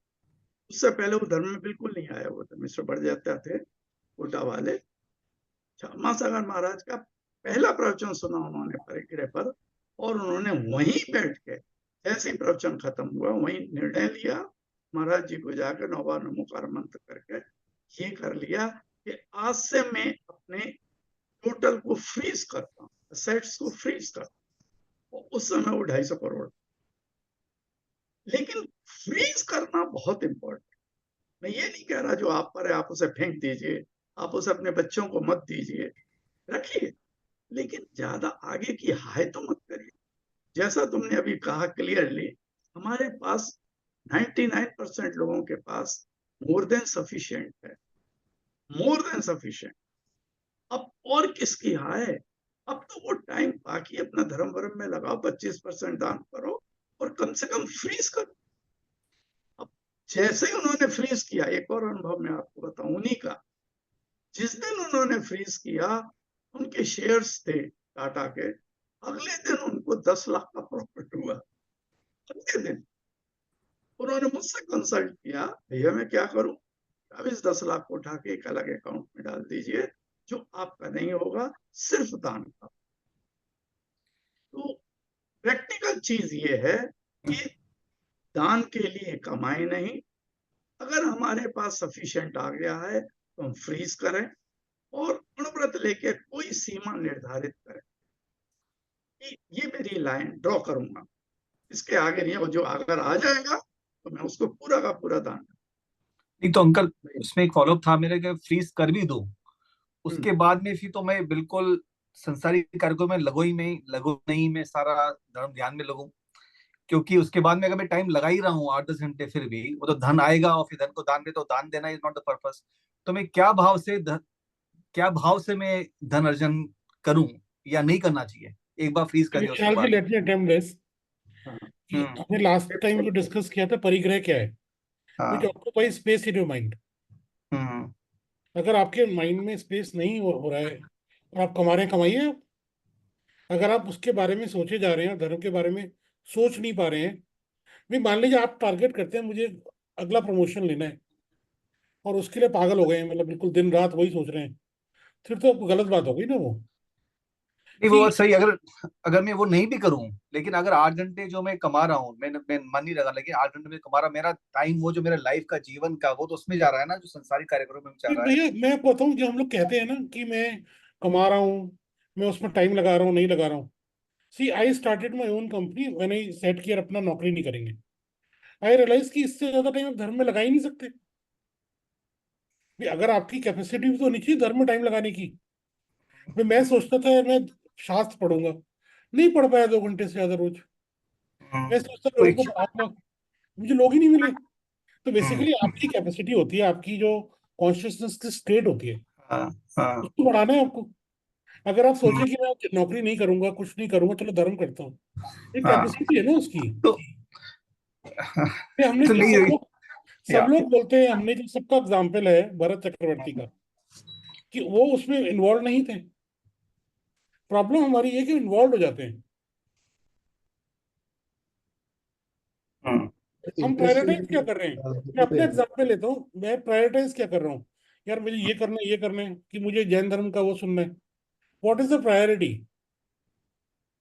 उससे पहले वो धर्म में बिल्कुल नहीं आया, वो मिस्टर बढ़ जाते थे कोटा वाले। क्षमासागर महाराज का पहला प्रवचन सुना उन्होंने परिग्रह पर, और उन्होंने वहीं बैठ के जैसे प्रवचन खत्म हुआ वहीं निर्णय लिया, महाराज जी को जाकर 9 बार नमोकार मंत्र करके ये कर लिया कि आज से मैं अपने टोटल को फ्रीज करता हूँ, असेट्स को फ्रीज करता हूँ। उस समय वो 250 करोड़। लेकिन फ्रीज करना बहुत इंपॉर्टेंट। मैं ये नहीं कह रहा जो आप पर है आप उसे फेंक दीजिए, आप उसे अपने बच्चों को मत दीजिए, रखिए, लेकिन ज्यादा आगे की हाय तो मत करिए। जैसा तुमने अभी कहा क्लियरली, हमारे पास 99% लोगों के पास मोर देन सफिशिएंट है, मोर देन सफिशिएंट। अब और किसकी हाय? अब तो वो टाइम बाकी अपना धर्म वर्म में लगाओ, 25% दान करो और कम से कम फ्रीज करो। अब जैसे ही उन्होंने फ्रीज किया, एक और अनुभव मैं आपको बताऊं उन्हीं का, जिस दिन उन्होंने फ्रीज किया उनके शेयर्स थे टाटा के, अगले दिन उनको 10 लाख का प्रॉफिट हुआ। अगले दिन उन्होंने मुझसे कंसल्ट किया, भैया मैं क्या करूं? अब इस 10 लाख को उठा के एक अलग अकाउंट में डाल दीजिए, जो आपका नहीं होगा, सिर्फ दान का। तो प्रैक्टिकल चीज ये है कि दान के लिए कमाई नहीं, अगर हमारे पास सफिशिएंट आ गया है तो हम फ्रीज करें, और अणुव्रत लेके कोई सीमा निर्धारित करे कि ये मेरी लाइन ड्रॉ करूंगा, इसके आगे नहीं है, और जो अगर आ जाएगा तो मैं उसको पूरा का पूरा दान। नहीं तो अंकल, उसमें एक फॉलोअप था मेरे के, फ्रीज कर भी दो उसके हम्म। बाद में फिर तो मैं बिल्कुल संसारिक कार्यों में लगू नहीं, मैं सारा धर्म ध्यान में लगूं, क्योंकि उसके बाद में अगर मैं टाइम लगा ही रहा हूँ 8-10 घंटे, फिर भी वो तो धन आएगा और फिर धन को दान दे, तो दान देना इज नॉट द पर्पस। तो मैं क्या भाव से मैं धन अर्जन करूं या नहीं करना चाहिए एक बार फ्रीज कर दिया उसके विशाल जी, बाद में? Let me attempt this. कि हम्म। हमने लास्ट टाइम जो डिस्कस किया था, परिग्रह क्या है, विच हाँ। Occupy space in your mind. Hmm. अगर आपके माइंड में स्पेस नहीं हो रहा है और आप कमा रहे हैं, कमाइए आप। अगर आप उसके बारे में सोचे जा रहे हैं, धर्म के बारे में सोच नहीं पा रहे हैं, भी मान लीजिए आप टारगेट करते हैं मुझे अगला प्रमोशन लेना है, और उसके लिए पागल हो गए हैं, मतलब बिल्कुल दिन रात वही सोच रहे हैं, फिर तो गलत बात हो गई ना वो। नहीं वो कि बात सही, अगर अगर मैं वो नहीं भी करूं, लेकिन अगर 8 घंटे जो मैं कमा रहा हूँ, मैं मन नहीं लगा, लेकिन 8 घंटे में कमा रहा, मेरा टाइम वो जो मेरा लाइफ का जीवन का वो तो उसमें जा रहा है ना, जो संसारिक कार्यक्रम में जा रहा है। भैया मैं आपको बताऊं, जो हम लोग कहते हैं ना कि मैं कमा रहा हूँ, मैं उसमें टाइम लगा रहा हूँ, नहीं लगा रहा हूँ। See, I started my own company when I set किया अपना नौकरी नहीं करेंगे। आई रियलाइज कि इससे ज्यादा टाइम आप धर्म में लगा ही नहीं सकते। भी अगर आपकी कैपेसिटी भी तो नहीं चाहिए धर्म में टाइम लगाने की। भी मैं सोचता था यार मैं शास्त्र पढ़ूंगा, नहीं पढ़ पाया 2 घंटे से ज्यादा रोज। मैं सोचता था तो लोगों को पढ़ाऊंगा, मुझे लोग ही नहीं मिले। तो हम्म, बेसिकली आपकी कैपेसिटी होती है, आपकी जो कॉन्शियसनेस की स्टेट होती है, हाँ हाँ। उसको बढ़ाना है आपको। अगर आप हम्म, सोचें कि मैं नौकरी नहीं करूंगा, कुछ नहीं करूंगा, चलो धर्म करता हूँ, ये हाँ। कैपेसिटी है ना उसकी। तो ये हमने तो क्या, नहीं। सब या लोग बोलते हैं, हमने जो सबका एग्जाम्पल है भरत चक्रवर्ती का, कि वो उसमें इन्वॉल्व नहीं थे। प्रॉब्लम हमारी है कि इन्वॉल्व हो जाते हैं। हम प्रायोरिटाइज क्या कर रहे हैं? मैं अपने इंटरेस्टिंग। एग्जाम्पल लेता हूँ, मैं प्रायोरिटाइज क्या कर रहा हूँ। यार मुझे ये करना है, ये करना है, कि मुझे जैन धर्म का वो सुनना है। What is the priority?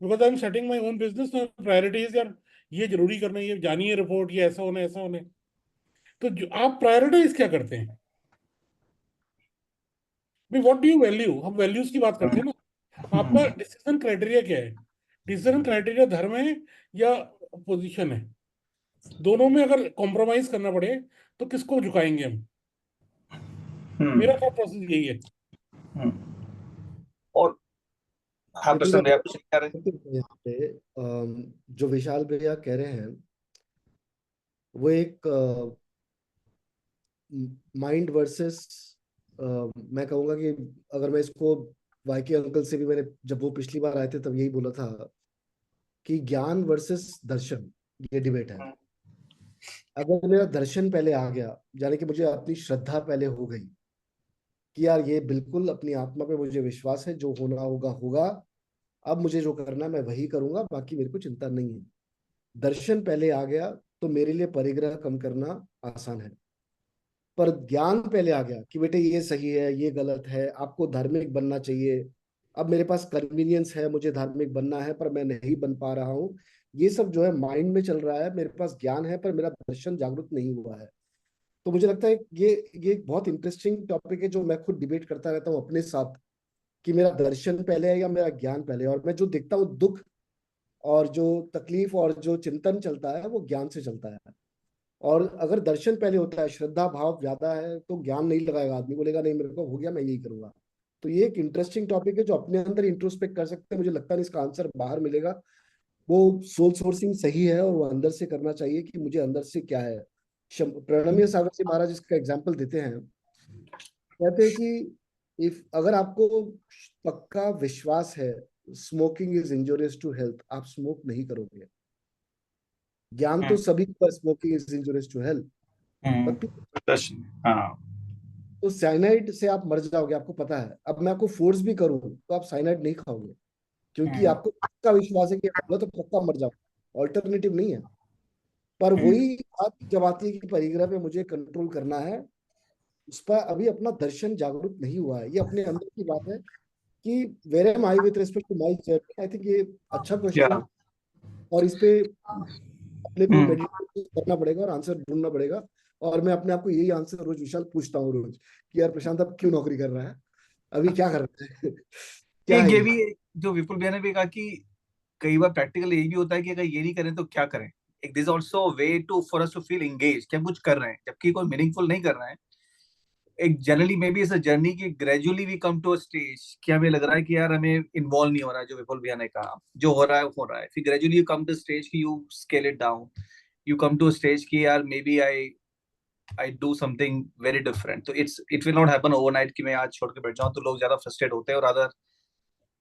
Because I am setting my own business, priority is यार ये जरूरी करना है, ये जानिए रिपोर्ट, ये ऐसा होना है, ऐसा होना है। तो जो आप प्रायोरिटाइज क्या करते हैं भाई, व्हाट डू यू वैल्यू? हम वैल्यूज की बात करते हैं ना। आपका डिसीजन क्राइटेरिया क्या है? डिसीजन क्राइटेरिया धर्म है या पोजीशन है? दोनों में अगर कॉम्प्रोमाइज करना पड़े तो किसको झुकाएंगे हम? मेरा थॉट प्रोसेस यही है। और हाँ, लेकिन प्रसन्न भैया कुछ कह रहे हैं? यहाँ पे जो विशाल भैया कह रहे हैं वो एक माइंड वर्सेस, मैं कहूँगा कि अगर मैं इसको वाईके अंकल से भी, मैंने जब वो पिछली बार आए थे तब यही बोला था कि ज्ञान वर्सेस दर्शन, ये डिबेट है। अगर मेरा दर्शन पहले आ गया, यानी कि मुझे अपनी श्रद्धा पहले हो गई कि यार ये बिल्कुल अपनी आत्मा पे मुझे विश्वास है, जो होना होगा होगा, अब मुझे जो करना है मैं वही करूंगा, बाकी मेरे को चिंता नहीं है। दर्शन पहले आ गया तो मेरे लिए परिग्रह कम करना आसान है। पर ज्ञान पहले आ गया कि बेटे ये सही है, ये गलत है, आपको धार्मिक बनना चाहिए। अब मेरे पास कन्वीनियंस है, मुझे धार्मिक बनना है पर मैं नहीं बन पा रहा हूँ। ये सब जो है माइंड में चल रहा है, मेरे पास ज्ञान है पर मेरा दर्शन जागरूक नहीं हुआ है। तो मुझे लगता है ये एक बहुत इंटरेस्टिंग टॉपिक है, जो मैं खुद डिबेट करता रहता हूँ अपने साथ, कि मेरा दर्शन पहले है या मेरा ज्ञान पहले है। और मैं जो देखता हूँ दुख और जो तकलीफ और जो चिंतन चलता है वो ज्ञान से चलता है। और अगर दर्शन पहले होता है, श्रद्धा भाव ज्यादा है, तो ज्ञान नहीं लगाएगा, आदमी बोलेगा नहीं मेरे को हो गया, मैं यही करूंगा। तो ये एक इंटरेस्टिंग टॉपिक है जो अपने अंदर इंट्रोस्पेक्ट कर सकते हैं। मुझे लगता नहीं इसका आंसर बाहर मिलेगा। वो सोल सोर्सिंग सही है और वो अंदर से करना चाहिए कि मुझे अंदर से क्या है। प्रणमीय सागर जी महाराज इसका एग्जाम्पल देते हैं, कहते हैं कि इफ अगर आपको पक्का विश्वास है smoking is injurious to health, आप स्मोक नहीं करोगे। ज्ञान तो सभी को, smoking is injurious to health, पर दर्शन, हाँ। तो साइनाइड से आप मर जाओगे, आपको पता है। अब मैं आपको फोर्स भी करूं तो आप साइनाइड नहीं खाओगे, क्योंकि आपको पक्का विश्वास है कि होगा तो पक्का मर जाओ, ऑल्टरनेटिव नहीं है। पर वही बात जब आती है कि परिग्रह पे मुझे कंट्रोल करना है, उस पर अभी अपना दर्शन जागरूक नहीं हुआ है। ये अपने अंदर की बात है कि where am I with respect to my journey. I think ये अच्छा या क्वेश्चन है, और इस पे अपने को मेडिटेट करना पड़ेगा और आंसर ढूंढना पड़ेगा। और मैं अपने आप को यही आंसर रोज विशाल पूछता हूँ रोज कि यार प्रशांत अब क्यों नौकरी कर रहा है, अभी क्या कर रहे हैं? क्या एक है ये ये? भी, जो विपुल भैया ने भी कहा कि कई बार प्रैक्टिकल ये भी होता है कि अगर ये नहीं करें तो क्या करें। एक this also way to for us to feel engage कि हम कुछ कर रहे हैं जबकि कोई मीनिंगफुल नहीं कर रहे हैं। एक generally maybe is a journey की gradually we come to a stage कि हमें लग रहा है कि यार हमें इन्वॉल्व नहीं हो रहा है, जो विपुल भैया ने कहा जो हो रहा है वो हो रहा है। फिर gradually you come to stage की you scale it down, you come to stage की यार maybe I do something very different. तो it will not happen overnight कि मैं आज छोड़ के बैठ जाऊं। तो लोग ज्यादा फ्रस्ट्रेट होते हैं और अदर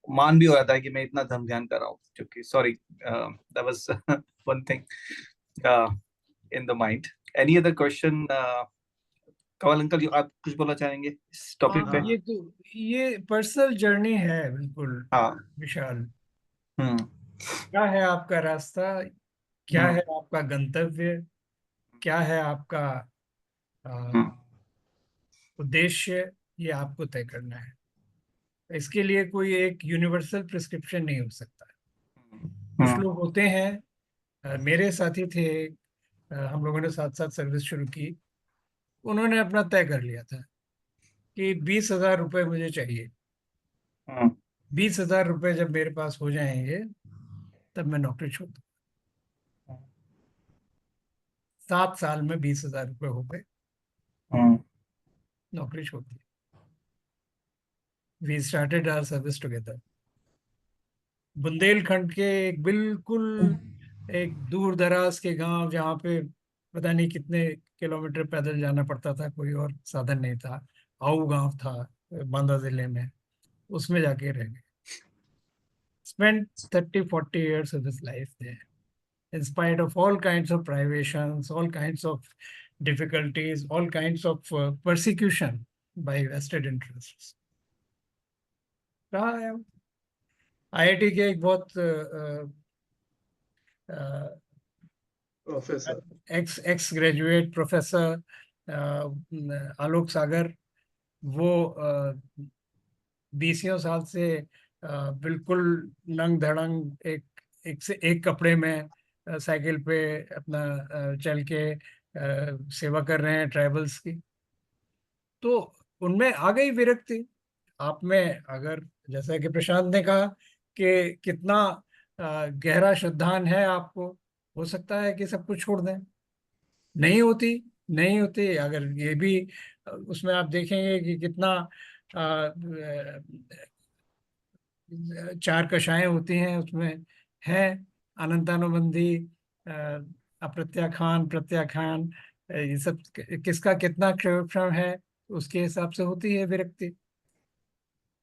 मान भी हो जाता है कि मैं इतना धम ध्यान कर रहा हूँ, क्योंकि sorry that was one thing in the mind. Any other question? Kamal uncle, जो आप कुछ बोलना चाहेंगे इस टॉपिक पे? ये तो ये पर्सनल जर्नी है बिल्कुल हाँ। विशाल। हम्म। क्या है आपका रास्ता, क्या हम्म। है आपका गंतव्य, क्या है आपका अ, हम्म। उद्देश्य, ये आपको तय करना है। इसके लिए कोई एक यूनिवर्सल प्रिस्क्रिप्शन नहीं हो सकता। कुछ हम्म। लोग होते हैं, मेरे साथी थे, हम लोगों ने साथ साथ सर्विस शुरू की। उन्होंने अपना तय कर लिया था कि 20,000 रुपये मुझे चाहिए। हम्म। 20,000 रुपये जब मेरे पास हो जाएंगे तब मैं नौकरी छोड़ दूँ। 7 साल में 20,000 रुपये हो गए, हम्म। नौकरी छोड़ दी। We started our service together. Bundelkhand के एक बिल्कुल एक दूर दराज के गांव, जहाँ पे पता नहीं कितने किलोमीटर पैदल जाना पड़ता था, कोई और साधन नहीं था। आऊ गांव था बांदा जिले में, उसमें जाके रह गए। Spend 30-40 years of his life there, in spite of all kinds of privations, all kinds of difficulties, all kinds of persecution by vested interests। रहा है। आईआईटी के एक बहुत professor. Ex ex graduate professor Alok Sagar, वो 20 साल से बिल्कुल नंग धड़ंग एक एक से एक कपड़े में साइकिल पे अपना चल के सेवा कर रहे हैं ट्राइबल्स की। तो उनमें आ गई विरक्ति। आप में अगर, जैसा कि प्रशांत ने कहा कि कितना गहरा श्रद्धान है आपको, हो सकता है कि सब कुछ छोड़ दें। नहीं होती, नहीं होती। अगर ये भी उसमें आप देखेंगे कि कितना 4 कक्षाएं होती हैं उसमें, है अनंतानुबंधी, अ, अप्रत्याख्यान, प्रत्याख्यान, ये सब किसका कितना क्षण है, उसके हिसाब से होती है विरक्ति।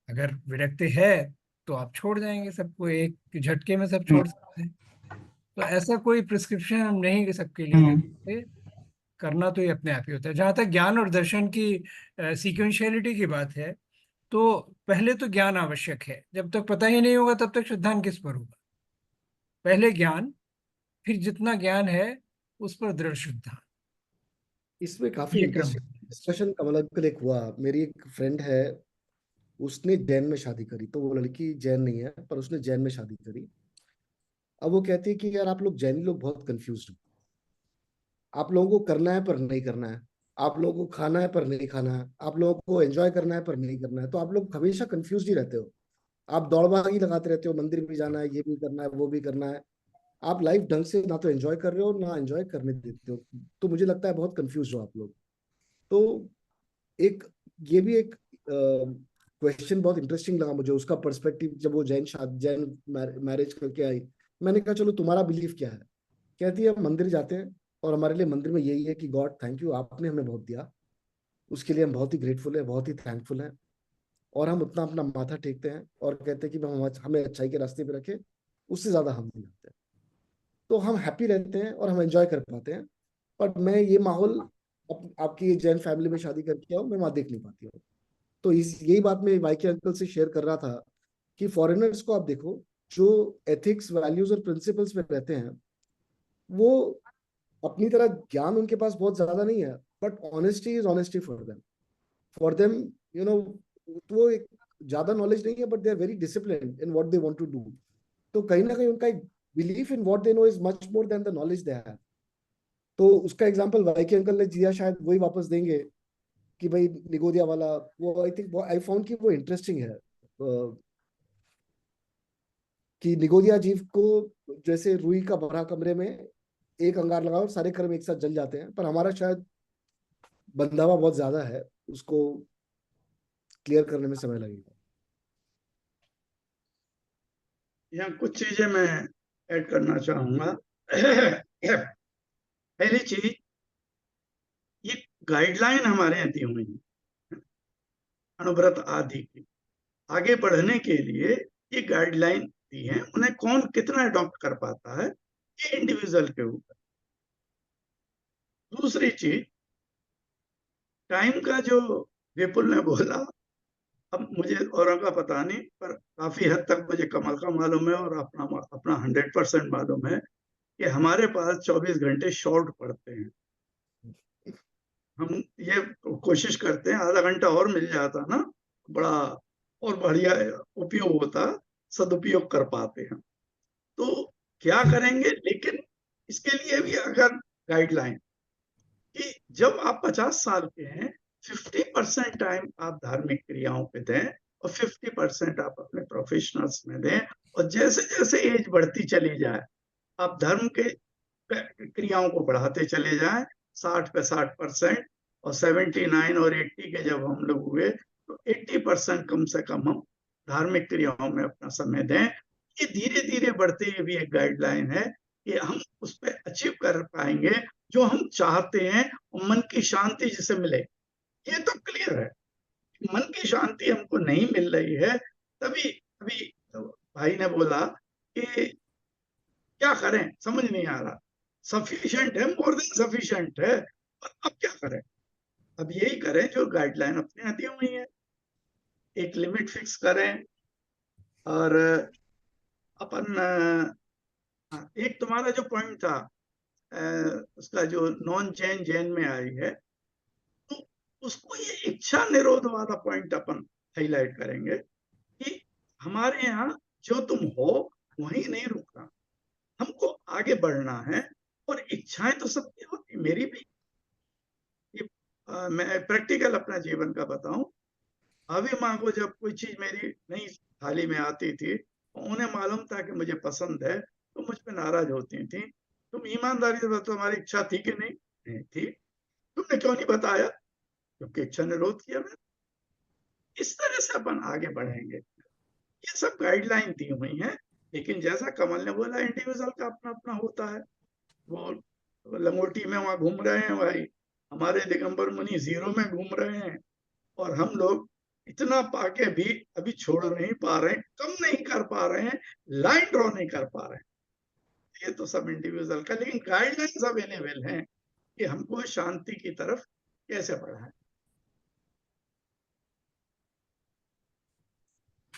अगर विरक्ति है तो आप छोड़ जाएंगे सबको, एक झटके में सब छोड़ सकते हैं। तो ऐसा कोई प्रिस्क्रिप्शन हम नहीं सबके लिए दे सकते। करना तो ये अपने आप ही होता है। जहाँ तक ज्ञान और दर्शन की सीक्वेंशियलिटी की बात है, तो पहले तो ज्ञान आवश्यक है। जब तक पता ही नहीं होगा तब तक श्रद्धान किस पर होगा। पहले ज्ञान, फिर जितना ज्ञान है उस पर दृढ़ श्रद्धा। इसमें काफी ये क्रम इंटरेस्टिंग डिस्कशन कमल अंकल एक हुआ। मेरी एक फ्रेंड है, उसने जैन में शादी करी। तो वो लड़की जैन नहीं है, पर उसने जैन में शादी करी। अब वो कहती है कि यार आप लोग जैनी लोग बहुत कंफ्यूज हो। आप लोगों को करना है पर नहीं करना है, आप लोगों को खाना है पर नहीं खाना है, आप लोगों को एंजॉय करना है पर नहीं करना है। तो आप लोग हमेशा कंफ्यूज ही रहते हो। आप दौड़भागी लगाते रहते हो, मंदिर भी जाना है, ये भी करना है, वो भी करना है। आप लाइफ ढंग से ना तो एंजॉय कर रहे हो ना एंजॉय करने देते हो। तो मुझे लगता है बहुत कंफ्यूज हो आप लोग। तो एक ये भी एक क्वेश्चन बहुत इंटरेस्टिंग लगा मुझे, उसका पर्सपेक्टिव। जब वो जैन मैरिज करके आई, मैंने कहा चलो तुम्हारा बिलीफ क्या है। कहती है हम मंदिर जाते हैं और हमारे लिए मंदिर में यही है कि गॉड थैंक यू, आपने हमें बहुत दिया, उसके लिए हम बहुत ही ग्रेटफुल है, बहुत ही थैंकफुल हैं। और हम उतना अपना माथा टेकते हैं और कहते हैं कि हमें अच्छाई के रास्ते पे रखे, उससे ज्यादा हम नहीं करते। तो हम हैप्पी रहते हैं और हम एंजॉय कर पाते हैं। बट मैं ये माहौल आपकी जैन फैमिली में शादी करके आऊँ, मैं वहां देख नहीं पाती हूँ। तो इस यही बात मैं वाईके अंकल से शेयर कर रहा था कि फॉरेनर्स को आप देखो, जो एथिक्स वैल्यूज और प्रिंसिपल्स में रहते हैं, वो अपनी तरह ज्ञान उनके पास बहुत ज्यादा नहीं है, but honesty is honesty for them, you know. वो एक ज्यादा नॉलेज नहीं है, but they are very discipline in what they want to do. तो कहीं ना कहीं उनका एक belief in what they know is much more than the knowledge they have. तो उसका एग्जांपल वाईके अंकल ने दिया, शायद वही वापस देंगे कि भाई निगोदिया वाला, वो आई थिंक आई फाउंड कि वो इंटरेस्टिंग है कि निगोदिया जीव को जैसे रुई का भरा कमरे में एक अंगार लगाओ और सारे कर्म एक साथ जल जाते हैं, पर हमारा शायद बंधावा बहुत ज्यादा है, उसको क्लियर करने में समय लगेगा। यहाँ कुछ चीजें मैं ऐड करना चाहूंगा। पहली चीज, ये गाइडलाइन हमारे यहाँ दी हुई है अनुव्रत आदि की, आगे बढ़ने के लिए ये गाइडलाइन दी है। उन्हें कौन कितना अडॉप्ट कर पाता है ये इंडिविजुअल के ऊपर। दूसरी चीज, टाइम का जो विपुल ने बोला, अब मुझे औरों का पता नहीं, पर काफी हद तक मुझे कमल का मालूम है और अपना अपना 100% मालूम है कि हमारे पास 24 घंटे शॉर्ट पड़ते हैं। हम ये कोशिश करते हैं आधा घंटा और मिल जाता ना, बड़ा और बढ़िया उपयोग होता, सदुपयोग कर पाते हैं। तो क्या करेंगे, लेकिन इसके लिए भी अगर गाइडलाइन कि जब आप 50 साल के हैं, 50% टाइम आप धार्मिक क्रियाओं पे दें और 50% आप अपने प्रोफेशनल्स में दें, और जैसे जैसे एज बढ़ती चली जाए आप धर्म के क्रियाओं को बढ़ाते चले जाएं। 60 पे 60% और 79 और 80 के जब हम लोग हुए तो 80% कम से कम हम धार्मिक क्रियाओं में अपना समय दें। ये धीरे धीरे बढ़ते हुए भी एक गाइडलाइन है कि हम उस पर अचीव कर पाएंगे जो हम चाहते हैं, मन की शांति जिसे मिले। ये तो क्लियर है, मन की शांति हमको नहीं मिल रही है। तभी अभी भाई ने बोला कि क्या करें, समझ नहीं आ रहा। सफिशिएंट है, मोर देन सफिशिएंट है, और अब क्या करें? अब यही करें जो गाइडलाइन अपने यहाँ दी हुई है, एक लिमिट फिक्स करें। और अपन एक तुम्हारा जो पॉइंट था उसका जो नॉन चेन जैन में आई है, तो उसको ये इच्छा निरोध वाला पॉइंट अपन हाईलाइट करेंगे कि हमारे यहाँ जो तुम हो वहीं नहीं रुकना, हमको आगे बढ़ना है। और इच्छाएं तो सबकी होती, मेरी भी। ये मैं प्रैक्टिकल अपना जीवन का बताऊं, अभी माँ को जब कोई चीज मेरी नहीं थाली में आती थी, उन्हें मालूम था कि मुझे पसंद है, तो मुझ पे नाराज होती थी। तुम ईमानदारी से बताओ, तुम्हारी इच्छा थी कि नहीं? नहीं थी। तुमने क्यों नहीं बताया? क्योंकि इच्छा निरोध किया मैंने। इस तरह से अपन आगे बढ़ेंगे। ये सब गाइडलाइन दी हुई है, लेकिन जैसा कमल ने बोला, इंडिविजुअल का अपना अपना होता है। वो लंगोटी में वहां घूम रहे हैं भाई, हमारे दिगंबर मुनि जीरो में घूम रहे हैं, और हम लोग इतना पाके भी अभी छोड़ नहीं पा रहे हैं, कम नहीं कर पा रहे हैं, लाइन ड्रॉ नहीं कर पा रहे हैं। ये तो सब इंडिविजुअल का, लेकिन गाइडलाइंस अवेलेबल हैं कि हमको शांति की तरफ कैसे बढ़ाएं।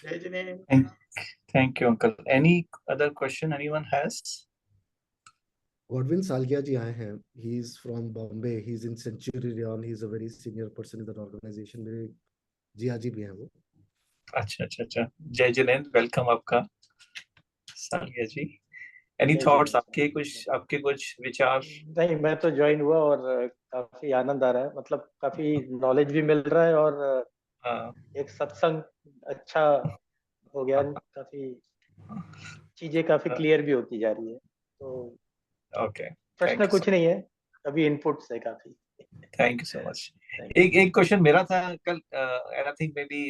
जय Jinendra. Thank you, uncle. Any other question anyone has? Godwin Salgia ji आए हैं, he is from Bombay, he is in Centurion, he is a very senior person in that organization. मेरे जिया जी भी हैं वो। अच्छा अच्छा अच्छा, जय जिनेन्द्र, वेलकम आपका सालिया जी। एनी जय थॉट्स जिनेन्द्र। आपके कुछ विचार? नहीं, मैं तो ज्वाइन हुआ और काफी आनंद आ रहा है, मतलब काफी नॉलेज भी मिल रहा है और हाँ, एक सत्संग अच्छा हो गया, काफी चीजें काफी क्लियर भी होती जा रही है। तो ओके, थैंक प्रश्न यू कुछ नहीं है, अभी इनपुट्स है काफी। Thank you so much. Thank you. एक क्वेश्चन मेरा था कल, आई थिंक मे बी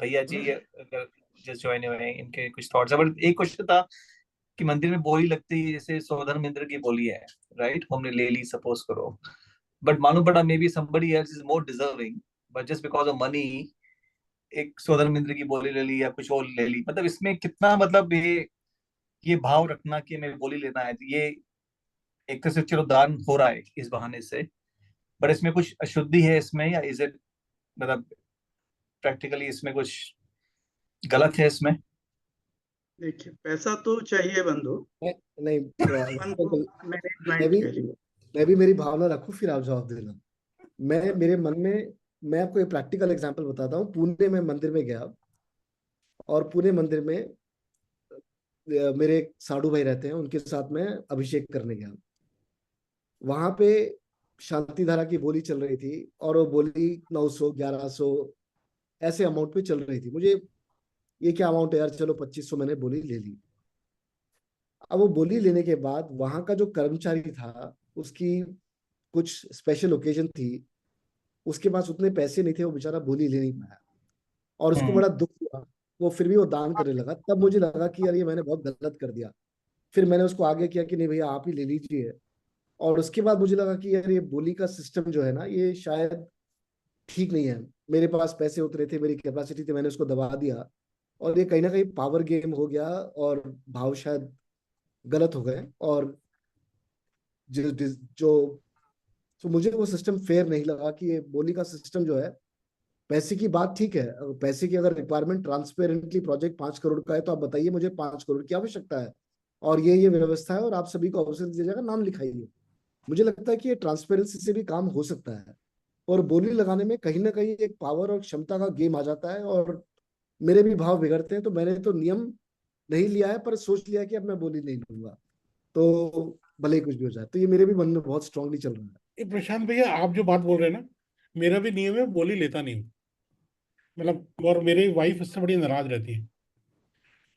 भैया जी अगर जस्ट ज्वाइन हुए हैं, इनके कुछ थॉट्स है, बट एक क्वेश्चन था कि मंदिर में बोली लगती है जैसे सौधर्म इंद्र की बोली है, राइट? हमने ले ली सपोज करो, बट मालूम पड़ा may be somebody else is more deserving, but just because of money एक सौधर्म इंद्र की बोली ले ली या कुछ और ले ली। मतलब इसमें कितना, मतलब ये भाव रखना कि हमें बोली लेना है, तो ये एक तरह से चलो दान हो रहा है इस बहाने से, बट इसमें कुछ अशुद्धि है इसमें, या इज इट, मतलब प्रैक्टिकली इसमें कुछ गलत है इसमें? देखिए, पैसा तो चाहिए बंधु, नहीं जीवन को मैनेजमेंट के लिए। मैं भी मेरी भावना रखूं फिर आप जवाब देना। मेरे मन में, मैं आपको एक प्रैक्टिकल एग्जांपल बताता हूँ। पुणे में मंदिर में गया, और पुणे मंदिर में मेरे एक साधु भाई रहते हैं, उनके साथ में अभिषेक करने गया। वहां पे शांति धारा की बोली चल रही थी और वो बोली 900 1100 ऐसे अमाउंट पे चल रही थी। मुझे ये क्या अमाउंट है यार, चलो 2500 मैंने बोली ले ली। अब वो बोली लेने के बाद वहां का जो कर्मचारी था, उसकी कुछ स्पेशल ओकेजन थी, उसके पास उतने पैसे नहीं थे, वो बेचारा बोली ले नहीं पाया और उसको बड़ा दुख हुआ। वो फिर भी वो दान करने लगा। तब मुझे लगा कि यार ये मैंने बहुत गलत कर दिया। फिर मैंने उसको आगे किया कि नहीं भैया आप ही ले लीजिए। और उसके बाद मुझे लगा कि यार ये बोली का सिस्टम जो है ना, ये शायद ठीक नहीं है। मेरे पास पैसे उतरे थे, मेरी कैपेसिटी थी, मैंने उसको दबा दिया और ये कहीं ना कहीं पावर गेम हो गया और भाव शायद गलत हो गए। और जो जो तो मुझे वो सिस्टम फेयर नहीं लगा कि ये बोली का सिस्टम जो है, पैसे की बात ठीक है, पैसे की अगर रिक्वायरमेंट ट्रांसपेरेंटली प्रोजेक्ट 5 करोड़ का है तो आप बताइए मुझे 5 करोड़ की आवश्यकता है और ये व्यवस्था है और आप सभी को अवसर दिया जाएगा, नाम लिखाइए। मुझे लगता है कि ये ट्रांसपेरेंसी से भी काम हो सकता है। और बोली लगाने में कहीं ना कहीं एक पावर और क्षमता का गेम आ जाता है और मेरे भी भाव बिगड़ते हैं। तो मैंने तो नियम नहीं लिया है, पर सोच लिया कि अब मैं बोली नहीं लूंगा, तो भले ही कुछ भी हो जाए। तो ये मेरे भी मन में बहुत स्ट्रांगली चल रहा है। ये प्रशांत भैया, आप जो बात बोल रहे हैं ना, मेरा भी नियम है, बोली लेता नहीं हूँ। मतलब, और मेरी वाइफ इससे बड़ी नाराज रहती है।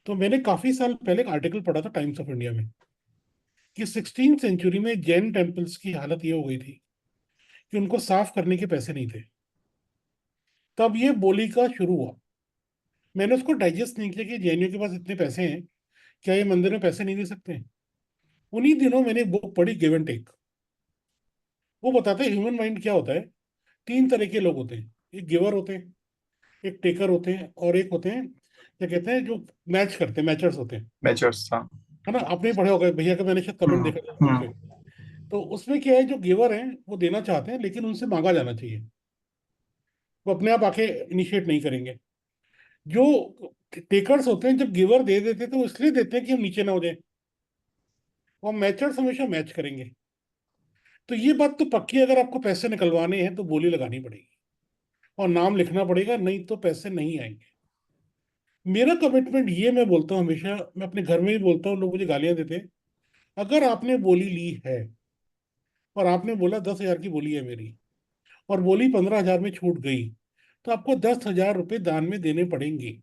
तो मैंने काफी साल पहले एक आर्टिकल पढ़ा था टाइम्स ऑफ इंडिया में कि 16वीं सेंचुरी में जैन टेम्पल्स की हालत ये हो गई थी कि उनको साफ करने के पैसे नहीं थे। तब ये बोली का शुरू हुआ। मैंने उसको डाइजेस्ट नहीं किया कि जैनियों के पास इतने पैसे हैं, क्या ये मंदिर में पैसे नहीं दे सकते हैं। उन्हीं दिनों मैंने एक बुक पढ़ी, गिव एंड टेक। वो बताते हैं ह्यूमन माइंड क्या होता है। 3 तरह के लोग होते हैं, एक गिवर होते हैं, एक टेकर होते हैं, और एक होते हैं क्या कहते हैं, जो मैच करते हैं, मैचर्स होते हैं। मेजर्स, हाँ। है ना, आपने ही पढ़े होगा भैया का, मैंने शायद कमेंट देखा था Facebook पे। तो उसमें क्या है, जो गिवर हैं वो देना चाहते हैं, लेकिन उनसे मांगा जाना चाहिए। वो अपने आप आके इनिशिएट नहीं करेंगे। जो टेकर्स होते हैं, जब गिवर दे देते हैं तो वो इसलिए देते हैं कि हम नीचे ना हो जाए। और मैचर्स हमेशा मैच करेंगे। तो ये बात तो पक्की है, अगर आपको पैसे निकलवाने हैं तो बोली लगानी पड़ेगी और नाम लिखना पड़ेगा, नहीं तो पैसे नहीं आएंगे। मेरा कमिटमेंट ये, मैं बोलता हूँ हमेशा, मैं अपने घर में भी बोलता हूँ, लोग मुझे गालियां देते हैं। अगर आपने बोली ली है और आपने बोला 10,000 की बोली है मेरी, और बोली 15,000 में छूट गई, तो आपको 10,000 रुपये दान में देने पड़ेंगे।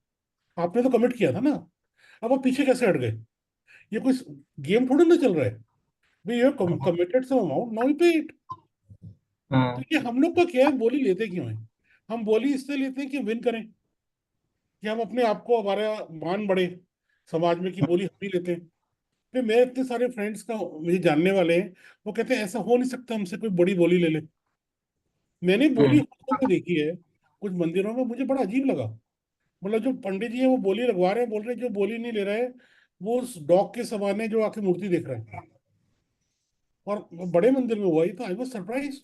आपने तो कमिट किया था ना। अब आप पीछे कैसे हट गए? ये कोई गेम थोड़ी ना चल रहा है भाई। You committed some amount, now you pay it. तो ये हम लोग का क्या है, बोली लेते क्यों है? हम बोली इससे लेते हैं कि विन करें, कि हम अपने आप को, हमारा मान बढ़े समाज में, कि बोली हम ही लेते हैं। फिर मेरे इतने सारे फ्रेंड्स का, मुझे जानने वाले हैं, वो कहते हैं ऐसा हो नहीं सकता, हमसे कोई बड़ी बोली ले ले। मैंने बोली होते हुए देखी है कुछ मंदिरों में, मुझे बड़ा अजीब लगा। मतलब जो पंडित जी है वो बोली लगवा रहे हैं, बोल रहे हैं जो बोली नहीं ले रहा है वो उस डॉग के समान है जो आके मूर्ति देख रहा है। और बड़े मंदिर में हुआ ही, तो आई वॉज सरप्राइज।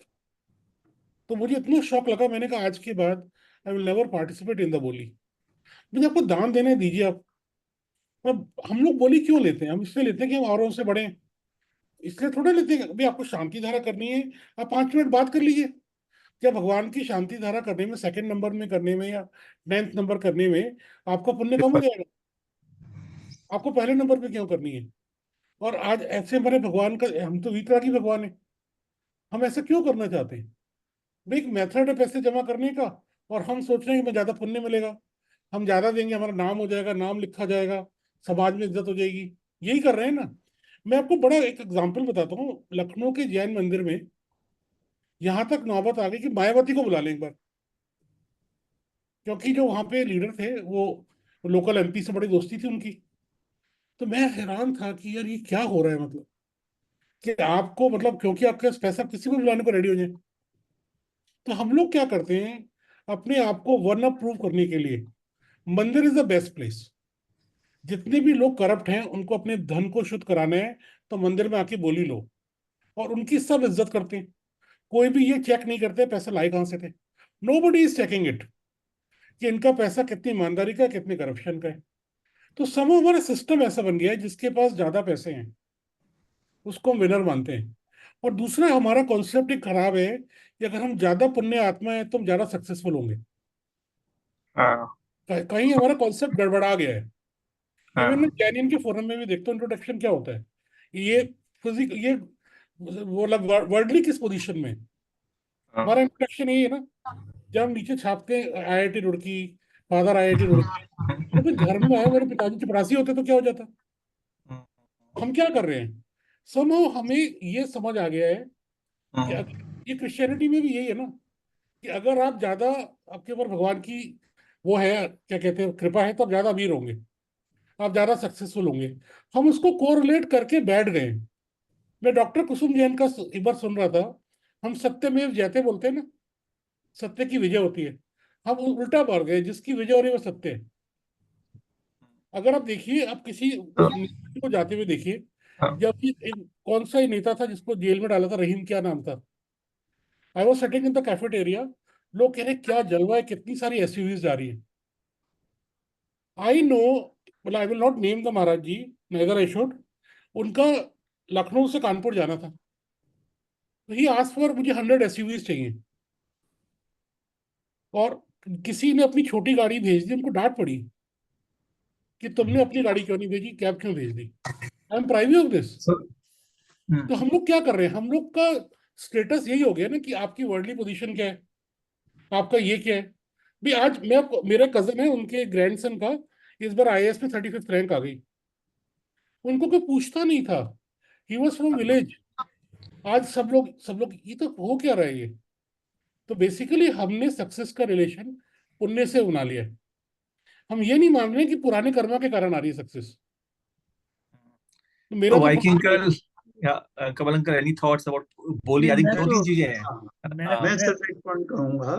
तो मुझे इतना शौक लगा, मैंने कहा आज के बाद I will never participate in the बोली। मुझे आपको दान देने दीजिए आप। अब हम लोग बोली क्यों लेते हैं? हम इसलिए लेते हैं कि हम औरों से बड़े हैं। इसलिए थोड़ा लेते हैं भाई, आपको शांति धारा करनी है, आप 5 मिनट बात कर लीजिए। क्या भगवान की शांति धारा करने में, सेकंड नंबर में करने में या 9th नंबर करने में आपका पुण्य कम हो जाएगा? आपको पहले नंबर पे क्यों करनी है? और आज ऐसे हमारे भगवान का, हम तो वितरागी भगवान है, हम ऐसा क्यों करना चाहते हैं? भाई एक मेथड है पैसे जमा करने का, और हम सोच रहे हैं कि हमें ज्यादा पुण्य मिलेगा, हम ज्यादा देंगे, हमारा नाम हो जाएगा, नाम लिखा जाएगा, समाज में इज्जत हो जाएगी। यही कर रहे हैं ना। मैं आपको बड़ा एक एग्जाम्पल बताता हूँ, लखनऊ के जैन मंदिर में यहाँ तक नौबत आ गई कि मायावती को बुला लें एक बार। क्योंकि जो वहाँ पे लीडर थे वो लोकल एमपी से बड़ी दोस्ती थी उनकी। तो मैं हैरान था कि यार ये क्या हो रहा है, मतलब कि आपको, मतलब क्योंकि आपके पास पैसा, किसी को बुलाने को रेडी हो जाए। तो हम लोग क्या करते हैं, अपने आप को वन अप प्रूव करने के लिए, मंदिर इज द बेस्ट प्लेस। जितने भी लोग करप्ट हैं उनको अपने धन को शुद्ध कराना है, तो मंदिर में आके बोली लो। और उनकी सब इज्जत करते हैं। कोई भी ये चेक नहीं करते पैसा लाए कहां से थे। Nobody is checking it, कि इनका पैसा कितनी ईमानदारी का है, कितने करप्शन का है। तो सब हमारा सिस्टम ऐसा बन गया है, जिसके पास ज्यादा पैसे हैं उसको हम विनर मानते हैं। और दूसरा हमारा कॉन्सेप्ट ही खराब है कि अगर हम ज्यादा पुण्य आत्मा है तो हम ज्यादा सक्सेसफुल होंगे। हाँ, कहीं हमारा कॉन्सेप्ट गड़बड़ा गया है। इवन मैं हाँ, कैनियन के फोरम में भी देखता हूँ, इंट्रोडक्शन क्या होता है, ये फिजिक, ये वो वर्डली किस पोजीशन में? हाँ, हमारा इंट्रोडक्शन यही है ना, जब हम नीचे छापते हैं IIT Roorkee, father IIT Roorkee, तो फिर घर में आए मेरे पिताजी चपरासी होते तो क्या हो जाता? हम क्या कर रहे हैं? समहाउ हमें ये समझ आ गया है कि ये क्रिश्चियनिटी में भी यही है ना, कि अगर आप ज्यादा, आपके ऊपर भगवान की वो है, क्या कहते हैं, कृपा है, तो आप ज्यादा अमीर होंगे, आप ज्यादा सक्सेसफुल होंगे। हम उसको कोरिलेट करके बैठ गए। मैं डॉक्टर कुसुम जैन का एक बार सुन रहा था, हम सत्यमेव जयते बोलते हैं ना, सत्य की विजय होती है। हम उल्टा मार गए, जिसकी विजय हो रही है वो सत्य है। अगर आप देखिए, आप किसी हाँ, नेता को जाते हुए देखिए, हाँ, जब कौन सा ही नेता था जिसको जेल में डाला था, रहीम क्या नाम था, I was sitting in the cafeteria, लोग कह रहे क्या जलवा है, कितनी सारी SUVs जा रही है। आई नो, मतलब I will not name the Maharaj ji, neither I should. उनका लखनऊ से कानपुर जाना था, तो ही आस्क्ड फॉर, मुझे 100 SUVs चाहिए। और किसी ने अपनी छोटी गाड़ी भेज दी, उनको डांट पड़ी कि तुमने अपनी गाड़ी क्यों नहीं भेजी, कैब क्यों भेज दी, I am privy of this. So, तो हम लोग क्या कर रहे हैं? हम लोग का स्टेटस यही हो गया ना, कि आपकी वर्ल्डली पोजीशन क्या है, आपका ये क्या है। भी आज मैं मेरा कजन है, उनके ग्रैंडसन का इस बार IAS में 35th रैंक आ गई। उनको कोई पूछता नहीं था, ही वॉज फ्रॉम विलेज। आज सब लोग ये तो हो क्या रहा है ये? तो बेसिकली हमने सक्सेस का रिलेशन पुण्य से बना लिया है। हम ये नहीं मान रहे कि पुराने कर्मा के कारण आ रही है सक्सेस। तो मेरा जो Viking Girl, या कमल अंकल, एनी थॉट्स अबाउट बोली? नहीं, आई थिंक मैं दो तो तीन चीजें हैं। हाँ, मैं मैं मैं सिर्फ एक पॉइंट कहूंगा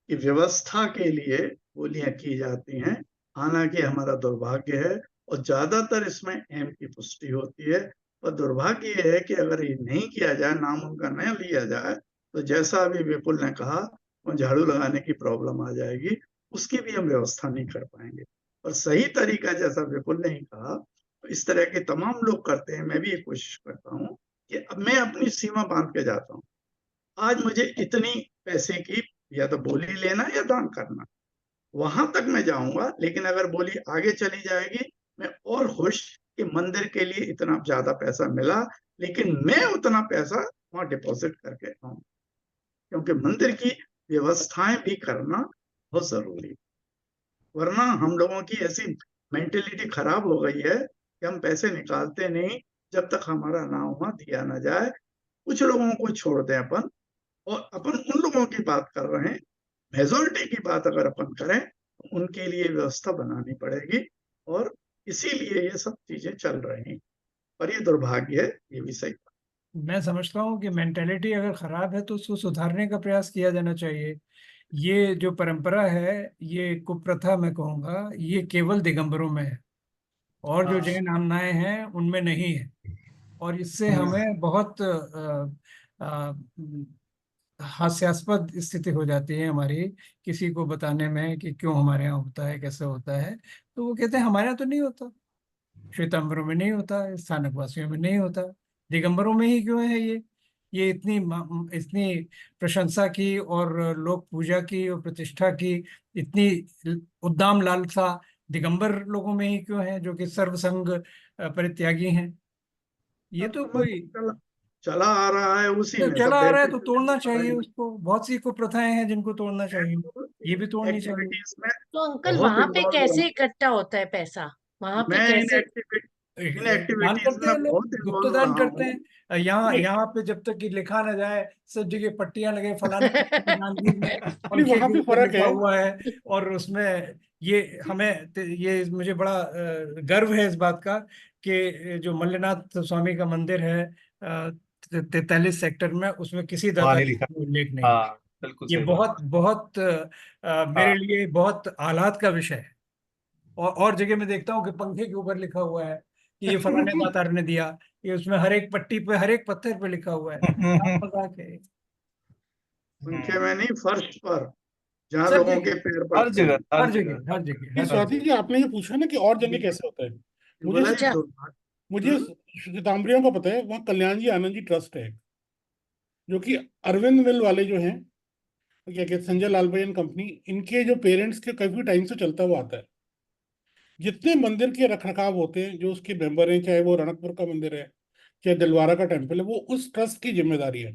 कि व्यवस्था के लिए बोलियां की जाती हैं, हालांकि हमारा दुर्भाग्य है, और ज्यादातर इसमें एम की पुष्टि होती है। और दुर्भाग्य ये है कि अगर ये नहीं किया जाए, नाम उनका न लिया जाए, तो जैसा अभी विपुल ने कहा, वो झाड़ू लगाने की प्रॉब्लम आ जाएगी, उसकी भी हम व्यवस्था नहीं कर पाएंगे। और सही तरीका जैसा विपुल ने ही कहा, तो इस तरह के तमाम लोग करते हैं। मैं भी ये कोशिश करता हूँ कि अब मैं अपनी सीमा बांध के जाता हूँ, आज मुझे इतनी पैसे की या तो बोली लेना या दान करना, वहां तक मैं जाऊंगा। लेकिन अगर बोली आगे चली जाएगी, मैं और खुश कि मंदिर के लिए इतना ज्यादा पैसा मिला, लेकिन मैं उतना पैसा वहां डिपॉजिट करके आऊं, क्योंकि मंदिर की व्यवस्थाएं भी करना बहुत जरूरी है। वरना हम लोगों की ऐसी मेंटेलिटी खराब हो गई है कि हम पैसे निकालते नहीं जब तक हमारा नाम वहां दिया ना जाए। कुछ लोगों को छोड़ दें अपन, और अपन उन लोगों की बात कर रहे हैं, मेजोरिटी की बात अगर अपन करें, तो उनके लिए व्यवस्था बनानी पड़ेगी। और इसीलिए ये सब चीजें चल रही हैं। पर ये दुर्भाग्य है, ये भी सही। मैं समझता हूँ कि मेंटेलिटी अगर खराब है तो उसको सुधारने का प्रयास किया जाना चाहिए। ये जो परंपरा है, ये कुप्रथा मैं कहूँगा, ये केवल दिगंबरों में है, और जो हाँ, जैन आमनाएं हैं उनमें नहीं है। और इससे हमें बहुत हास्यास्पद स्थिति हो जाती है हमारी, किसी को बताने में कि क्यों हमारे यहाँ होता है, कैसे होता है। तो वो कहते हैं हमारे यहाँ तो नहीं होता, श्वेतांबरों में नहीं होता, स्थानक वासियों में नहीं होता, दिगंबरों में ही क्यों है ये इतनी इतनी प्रशंसा की और लोक पूजा की और प्रतिष्ठा की इतनी उद्दाम लालसा दिगंबर लोगों में ही क्यों है, जो कि सर्वसंग परित्यागी हैं। ये तो क्रम कोई चला चला आ रहा है, उसी में चला सब आ रहा है बैठे तो तोड़ना हैं। चाहिए उसको। बहुत सी कुप्रथाएं हैं जिनको तोड़ना चाहिए, ये भी तोड़नी चाहिए। एक्टिविटीज में तो अंकल बहुत वहां पे इन्वॉल्व कैसे रहूं। इकट्ठा होता है पैसा? वहां पे मैं कैसे? इन दान एक्टिविटीज करते में हैं लोग, बहुत गुप्त इन्वॉल्व दान रहा करते हूँ। हैं। यहाँ यहाँ पे जब तक कि लिखा ना जाए, सब जगह पट्टियां लगे, फलाने दान में नहीं, पंखे वहां के पे ऊपर फर्क लिखा है। हुआ है। और उसमें ये हमें ये मुझे बड़ा गर्व है इस बात का कि जो मल्लनाथ स्वामी का मंदिर है 43 सेक्टर में, उसमें किसी वहाँ दाता नहीं लिखा। का उल्लेख नहीं। हाँ, बिल्कुल ये सही बात। बहुत बहुत मेरे हाँ, लिए बहुत आह्लाद का विषय है। और जगह में देखता हूँ कि पंखे के ऊपर लिखा हुआ है कि ये फलाने दातार ने दिया, ये उसमें हर एक पट्टी पे, हर एक पत्थर पे लिखा हुआ है। क्या मजाक है। पंखे में नहीं, फर्श पर, जहाँ सब लोगों के जगह, पैर हर पड़ते जगह, हैं। हर हर जगह, जगह, हर जगह, नहीं हर स्वाति जगह। जी, आपने ये पूछा ना कि और जगह कैसे होता है, मुझे बोला ये अच्छा, दुर्भाग्य। मुझे श्वेतांबरियों का पता है। वहाँ कल्याण जी आनंद जी ट्रस्ट है, जो कि अरविंद मिल वाले जो हैं, क्या कहते हैं, संजय लाल भाई एंड कंपनी, इनके जो पेरेंट्स के काफी टाइम से चलता हुआ आता है। जितने मंदिर के रख रखाव होते हैं, जो उसके मेंबर हैं, चाहे वो रणकपुर का मंदिर है, चाहे दिलवारा का टेम्पल है, वो उस ट्रस्ट की जिम्मेदारी है।